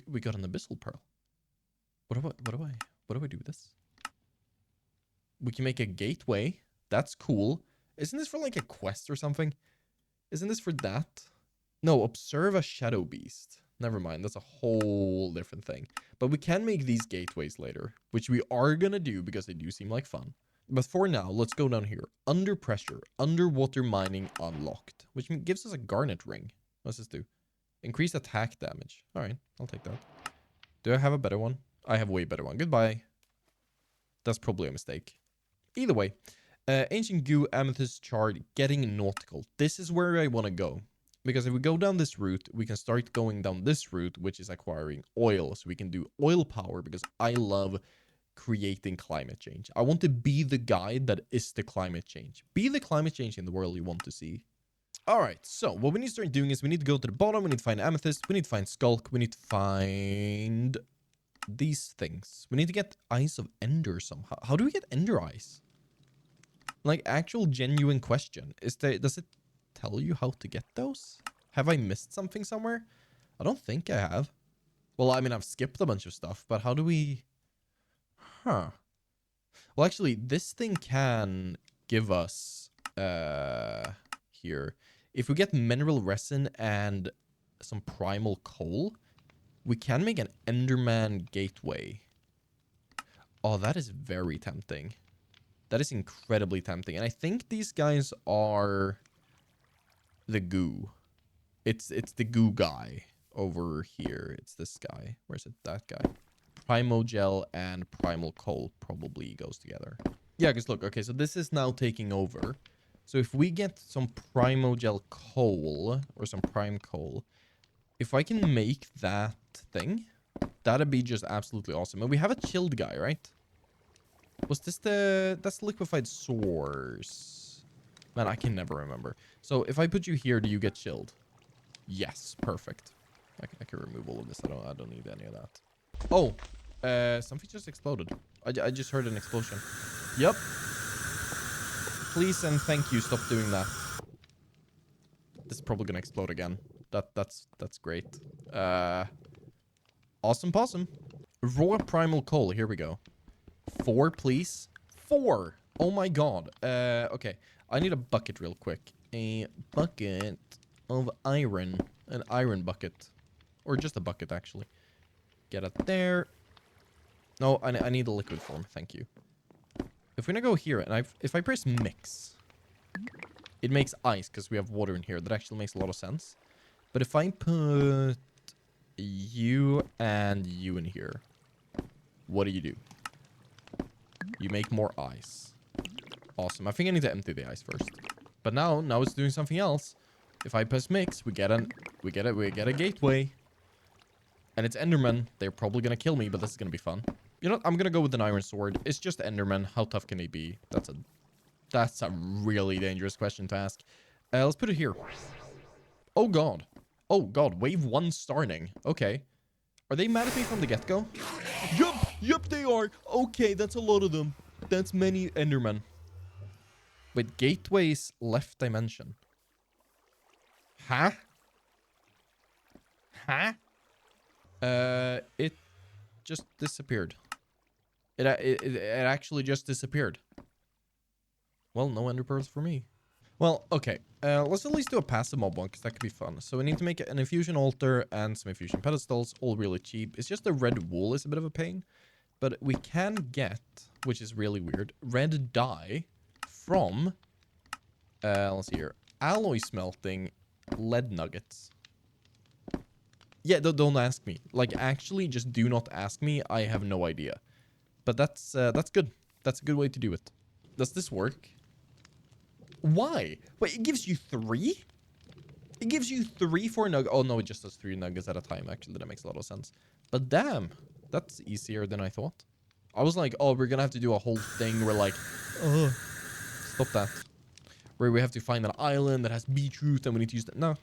We got an abyssal pearl. What do I do with this? We can make a gateway. That's cool. Isn't this for like a quest or something? Isn't this for that? No, observe a shadow beast. Never mind. That's a whole different thing. But we can make these gateways later, which we are gonna do because they do seem like fun. But for now, let's go down here. Under pressure, underwater mining unlocked, which gives us a garnet ring. What's this do? Increase attack damage. All right, I'll take that. Do I have a better one? I have a way better one. Goodbye. That's probably a mistake. Either way, ancient goo, amethyst shard, getting nautical. This is where I want to go. Because if we go down this route, we can start going down this route, which is acquiring oil. So we can do oil power because I love creating climate change. I want to be the guy that is the climate change. Be the climate change in the world you want to see. All right, so what we need to start doing is we need to go to the bottom. We need to find amethyst. We need to find skulk. We need to find these things. We need to get eyes of ender somehow. How do we get ender eyes? Like, actual genuine question. Does it tell you how to get those? Have I missed something somewhere? I don't think I have. Well, I mean, I've skipped a bunch of stuff, but how do we... Huh. Well, actually, this thing can give us... here. If we get mineral resin and some primal coal, we can make an Enderman gateway. Oh, that is very tempting. That is incredibly tempting. And I think these guys are the goo. It's the goo guy over here. It's this guy. Where's it? That guy. Primogel and primal coal probably goes together. Yeah, because look, okay, so this is now taking over. So if we get some primogel coal or some prime coal, if I can make that thing, that'd be just absolutely awesome. And we have a chilled guy, right? Was this that's liquefied source? Man, I can never remember. So if I put you here, do you get chilled? Yes, perfect. I can remove all of this. I don't need any of that. Oh, something just exploded. I just heard an explosion. Yep. Please and thank you, stop doing that. This is probably gonna explode again. That's great. Awesome possum. Raw primal coal, here we go. 4, please. 4! Oh my god. Okay. I need a bucket real quick. A bucket of iron. An iron bucket. Or just a bucket, actually. Get it there. No, I need a liquid form, thank you. If we're gonna go here, and if I press mix, it makes ice because we have water in here. That actually makes a lot of sense. But if I put you and you in here, what do? You make more ice. Awesome. I think I need to empty the ice first. But now it's doing something else. If I press mix, we get a gateway. And it's Enderman. They're probably gonna kill me, but this is gonna be fun. You know what? I'm gonna go with an iron sword. It's just Enderman. How tough can he be? That's a really dangerous question to ask. Let's put it here. Oh god. Oh god. Wave 1 starting. Okay. Are they mad at me from the get-go? Yup, they are. Okay, that's a lot of them. That's many Endermen. Wait, gateways left dimension. Huh? Huh? It just disappeared. It actually just disappeared. Well, no ender pearls for me. Well, okay. Let's at least do a passive mob one, because that could be fun. So we need to make an infusion altar and some infusion pedestals, all really cheap. It's just the red wool is a bit of a pain. But we can get, which is really weird, red dye from, let's see here, alloy smelting lead nuggets. Yeah, don't ask me. Like, actually, just do not ask me. I have no idea. But that's good. That's a good way to do it. Does this work? Why? Wait, it gives you 3? It gives you 3 for nug. Oh, no, it just does 3 nuggets at a time. Actually, that makes a lot of sense. But damn, that's easier than I thought. I was like, oh, we're gonna have to do a whole thing where, like, stop that. Where we have to find an island that has beetroot and we need to use that. No.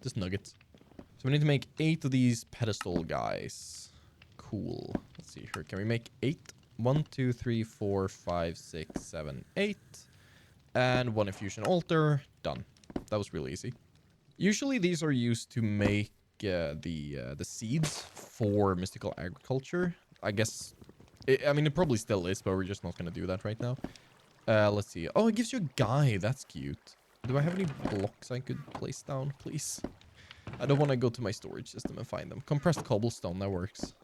Just nuggets. So we need to make 8 of these pedestal guys. Cool. Let's see here. Can we make 8? 1, 2, 3, 4, 5, 6, 7, 8. And 1 infusion altar. Done. That was really easy. Usually these are used to make the seeds for mystical agriculture. I guess... I mean, it probably still is, but we're just not going to do that right now. Let's see. Oh, it gives you a guide. That's cute. Do I have any blocks I could place down, please? I don't want to go to my storage system and find them. Compressed cobblestone, that works.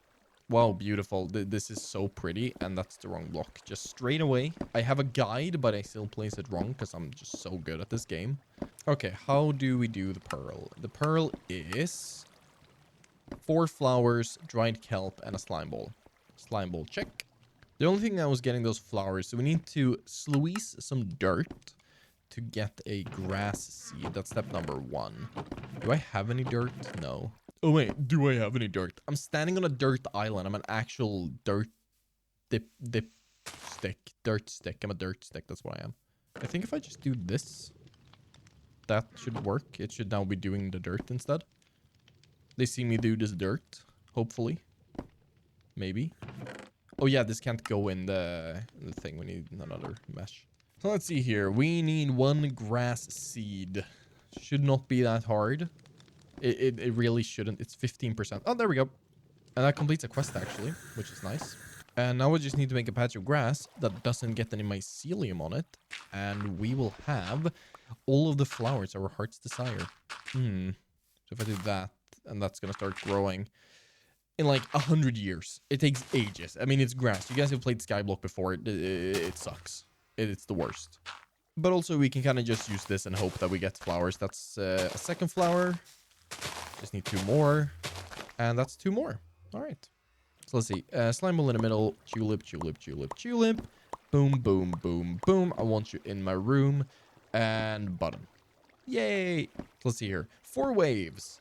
Wow, beautiful. This is so pretty, and that's the wrong block. Just straight away. I have a guide, but I still place it wrong because I'm just so good at this game. Okay, how do we do the pearl? The pearl is 4 flowers, dried kelp, and a slime ball. Slime ball, check. The only thing I was getting those flowers, so we need to sluice some dirt to get a grass seed. That's step number 1. Do I have any dirt? No. Oh, wait. Do I have any dirt? I'm standing on a dirt island. I'm an actual dirt stick. Dirt stick. I'm a dirt stick. That's what I am. I think if I just do this, that should work. It should now be doing the dirt instead. They see me do this dirt, hopefully. Maybe. Oh, yeah. This can't go in the thing. We need another mesh. So let's see here. We need 1 grass seed. Should not be that hard. It really shouldn't. It's 15%. Oh, there we go. And that completes a quest, actually, which is nice. And now we just need to make a patch of grass that doesn't get any mycelium on it. And we will have all of the flowers our hearts desire. So if I do that, and that's going to start growing in like 100 years. It takes ages. I mean, it's grass. You guys have played Skyblock before. It sucks. It's the worst. But also, we can kind of just use this and hope that we get flowers. That's a second flower. Just need 2 more. And that's 2 more. All right. So let's see. Slime ball in the middle. Tulip, tulip, tulip, tulip. Boom, boom, boom, boom. I want you in my room. And button. Yay. So let's see here. 4 waves.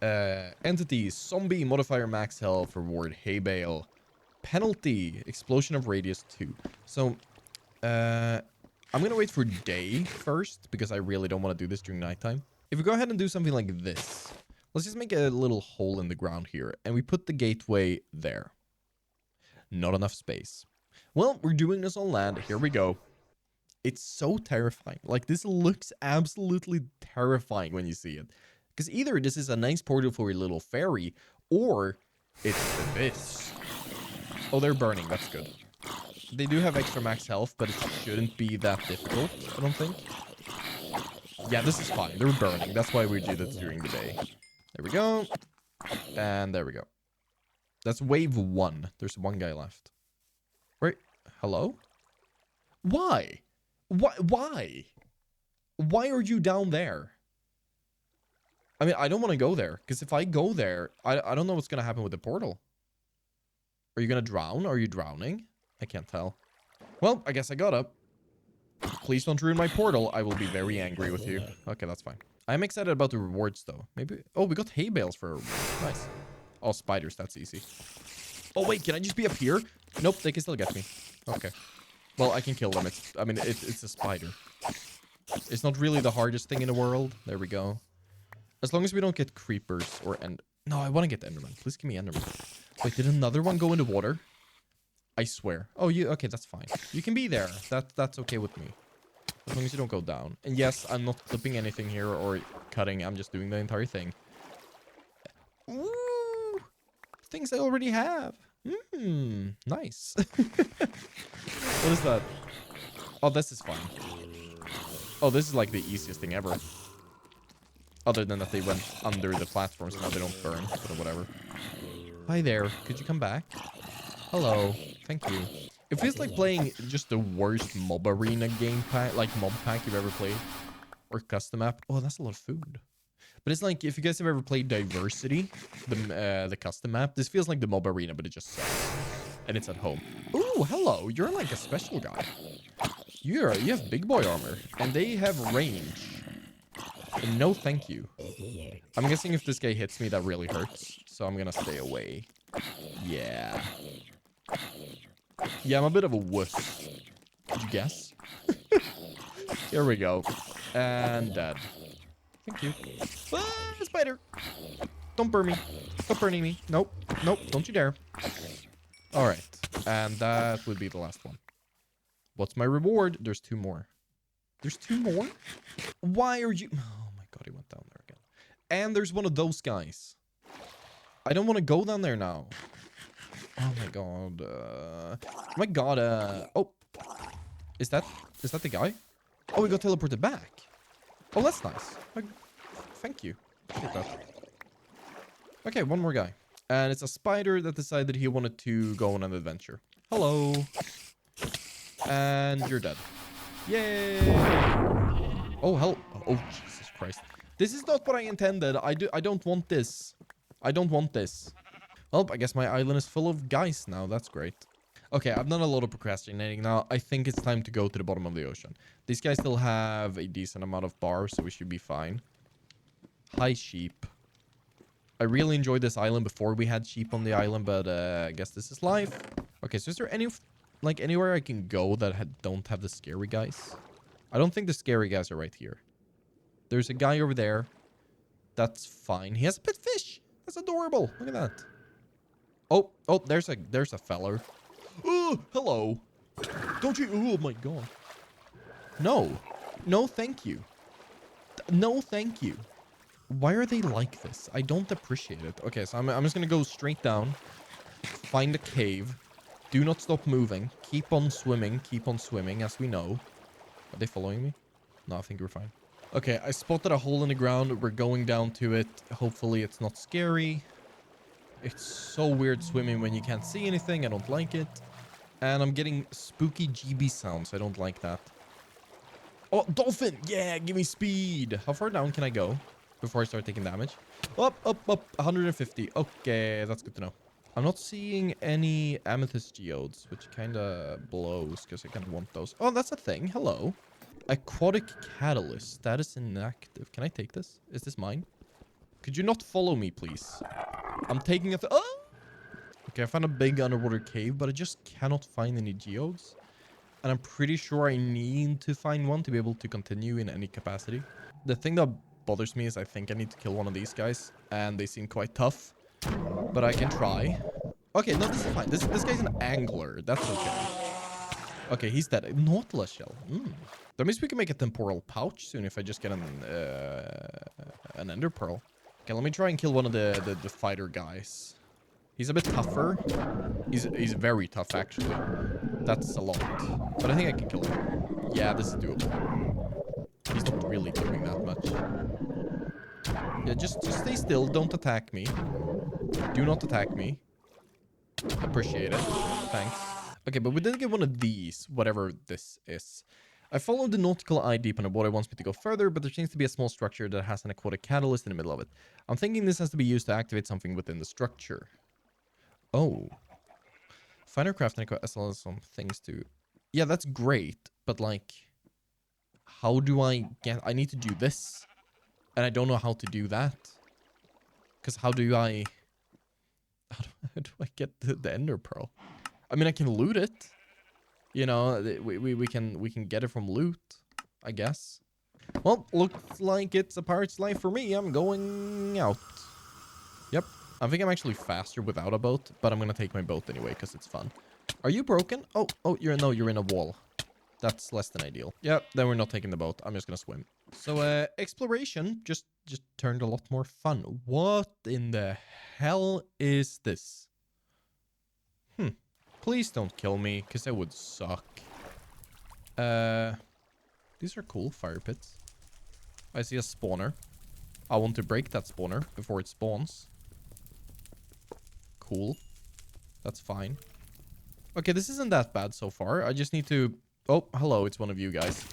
Entities. Zombie. Modifier max health. Reward. Hay bale. Penalty. Explosion of radius 2. So, I'm going to wait for day first because I really don't want to do this during nighttime. If we go ahead and do something like this, let's just make a little hole in the ground here and we put the gateway there. Not enough space. Well, we're doing this on land. Here we go. It's so terrifying. Like, this looks absolutely terrifying when you see it. Because either this is a nice portal for a little fairy or it's this. Oh, they're burning. That's good. They do have extra max health, but it shouldn't be that difficult, I don't think. Yeah, this is fine. They're burning. That's why we do this during the day. There we go. And there we go. That's wave 1. There's 1 guy left. Wait, hello? Why? Why? Why are you down there? I mean, I don't want to go there. Because if I go there, I don't know what's going to happen with the portal. Are you going to drown? Are you drowning? I can't tell. Well, I guess I got up. Please don't ruin my portal. I will be very angry with you. Okay, that's fine. I'm excited about the rewards, though. Maybe... Oh, we got hay bales for a reward. Nice. Oh, spiders. That's easy. Oh, wait. Can I just be up here? Nope. They can still get me. Okay. Well, I can kill them. I mean, it's a spider. It's not really the hardest thing in the world. There we go. As long as we don't get creepers or end... No, I want to get Enderman. Please give me Enderman. Wait, did another one go into water? I swear. Oh, you... Okay, that's fine. You can be there. That's okay with me. As long as you don't go down. And yes, I'm not clipping anything here or cutting. I'm just doing the entire thing. Ooh, things I already have. Nice. What is that? Oh, this is fine. Oh, this is like the easiest thing ever. Other than that they went under the platform, so now they don't burn, but whatever. Hi there. Could you come back? Hello. Thank you. It feels like playing just the worst mob arena game pack, like mob pack you've ever played. Or custom map. Oh, that's a lot of food. But it's like, if you guys have ever played Diversity, the custom map, this feels like the mob arena, but it just sucks. And it's at home. Ooh, hello. You're like a special guy. You have big boy armor. And they have range. And no thank you. I'm guessing if this guy hits me, that really hurts. So I'm gonna stay away. Yeah. Yeah, I'm a bit of a wuss. Did you guess? Here we go. And dead. Thank you. Ah, spider. Don't burn me. Stop burning me. Nope. Nope. Don't you dare. Alright. And that would be the last one. What's my reward? There's 2 more. There's 2 more? Why are you... Oh my god, he went down there again. And there's one of those guys. I don't want to go down there now. Oh my god. Oh my god. Oh. Is that the guy? Oh, we got teleported back. Oh, that's nice. Thank you. Appreciate that. Okay, one more guy. And it's a spider that decided he wanted to go on an adventure. Hello. And you're dead. Yay. Oh, hell. Oh, Jesus Christ. This is not what I intended. I don't want this. I don't want this. Well, I guess my island is full of guys now. That's great. Okay, I've done a lot of procrastinating now. I think it's time to go to the bottom of the ocean. These guys still have a decent amount of bars, so we should be fine. Hi, sheep. I really enjoyed this island before we had sheep on the island, but I guess this is life. Okay, so is there anywhere I can go that don't have the scary guys? I don't think the scary guys are right here. There's a guy over there. That's fine. He has a pet fish. That's adorable. Look at that. Oh, there's a feller. Oh, hello. Don't you? Oh my god. No. No, thank you. No, thank you. Why are they like this? I don't appreciate it. Okay, so I'm just gonna go straight down. Find a cave. Do not stop moving. Keep on swimming. Keep on swimming, as we know. Are they following me? No, I think we're fine. Okay, I spotted a hole in the ground. We're going down to it. Hopefully it's not scary. It's so weird swimming when you can't see anything. I don't like it. And I'm getting spooky GB sounds. I don't like that. Oh, dolphin! Yeah, give me speed. How far down can I go before I start taking damage? Up. 150. Okay, that's good to know. I'm not seeing any amethyst geodes, which kind of blows because I kind of want those. Oh, that's a thing. Hello. Aquatic catalyst. Status inactive. Can I take this? Is this mine? Could you not follow me, please? I'm taking a... Oh! Okay, I found a big underwater cave, but I just cannot find any geodes. And I'm pretty sure I need to find one to be able to continue in any capacity. The thing that bothers me is I think I need to kill one of these guys. And they seem quite tough. But I can try. Okay, no, this is fine. This guy's an angler. That's okay. Okay, he's dead. Nautilus shell. That means we can make a temporal pouch soon if I just get an ender pearl. Okay, let me try and kill one of the fighter guys. He's a bit tougher. He's very tough, actually. That's a lot. But I think I can kill him. Yeah, this is doable. He's not really doing that much. Yeah, just stay still. Don't attack me. Do not attack me. Appreciate it. Thanks. Okay, but we did get one of these, whatever this is. I followed the nautical eye deep underwater. Wants me to go further, but there seems to be a small structure that has an aquatic catalyst in the middle of it. I'm thinking this has to be used to activate something within the structure. Oh. Finercraft and as well as some things to... Yeah, that's great, but like... How do I get... I need to do this. And I don't know how to do that. Because how do I get the ender pearl? I mean, I can loot it. You know, we can get it from loot, I guess. Well, looks like it's a pirate's life for me. I'm going out. Yep. I think I'm actually faster without a boat, but I'm gonna take my boat anyway because it's fun. Are you broken? Oh, you're in a wall. That's less than ideal. Yeah, then we're not taking the boat. I'm just gonna swim. So, exploration just turned a lot more fun. What in the hell is this? Please don't kill me, because that would suck. These are cool fire pits. I see a spawner. I want to break that spawner before it spawns. Cool. That's fine. Okay, this isn't that bad so far. I just need to... Oh, hello, it's one of you guys.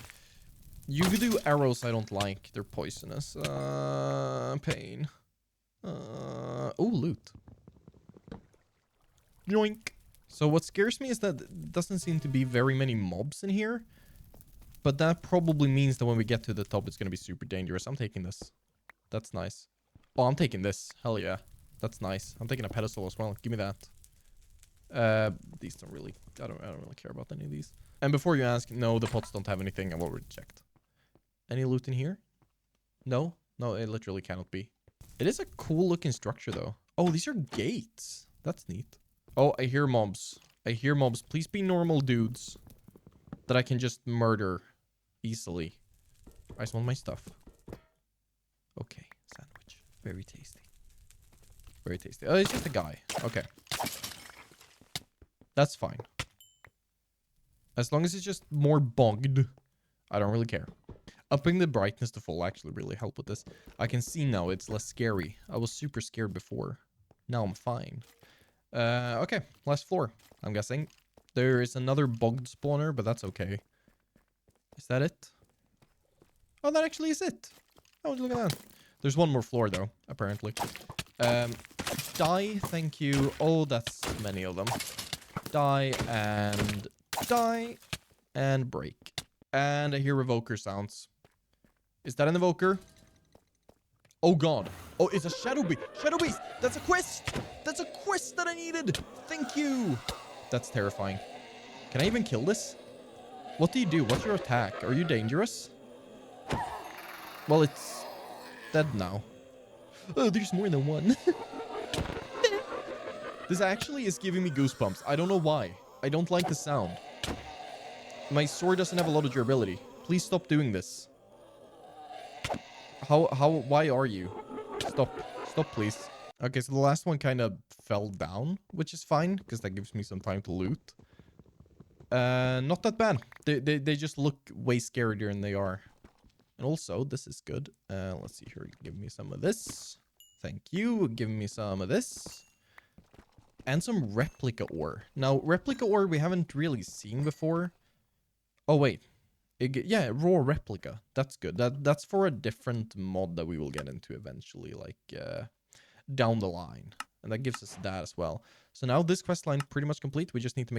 You do arrows I don't like. They're poisonous. Pain. Oh, loot. Yoink. So what scares me is that there doesn't seem to be very many mobs in here. But that probably means that when we get to the top, it's going to be super dangerous. I'm taking this. That's nice. Oh, I'm taking this. Hell yeah. That's nice. I'm taking a pedestal as well. Give me that. These don't really... I don't really care about any of these. And before you ask, no, the pots don't have anything. I've already checked. Any loot in here? No? No, it literally cannot be. It is a cool looking structure though. Oh, these are gates. That's neat. Oh, I hear mobs. I hear mobs. Please be normal dudes that I can just murder easily. I just want my stuff. Okay, sandwich. Very tasty. Very tasty. Oh, it's just a guy. Okay. That's fine. As long as it's just more bogged, I don't really care. Upping the brightness to full actually really helped with this. I can see now it's less scary. I was super scared before. Now I'm fine. Okay, last floor, I'm guessing. There is another bogged spawner, but that's okay. Is that it? Oh, that actually is it. Oh, look at that. There's one more floor, though, apparently. Die, thank you. Oh, that's many of them. Die, and break. And I hear evoker sounds. Is that an evoker? Oh, God. Oh, it's a shadow beast. Shadow beast. That's a quest. That's a quest that I needed. Thank you. That's terrifying. Can I even kill this? What do you do? What's your attack? Are you dangerous? Well, it's dead now. Oh, there's more than one. This actually is giving me goosebumps. I don't know why. I don't like the sound. My sword doesn't have a lot of durability. Please stop doing this. Why are you? Stop, please. Okay, so the last one kind of fell down, which is fine, because that gives me some time to loot. Not that bad. They just look way scarier than they are. And also, this is good. Let's see here. Give me some of this. Thank you. Give me some of this. And some replica ore. Now, replica ore we haven't really seen before. Oh, wait. Yeah, raw replica. That's good. That's for a different mod that we will get into eventually, like down the line. And that gives us that as well. So now this quest line pretty much complete. We just need to make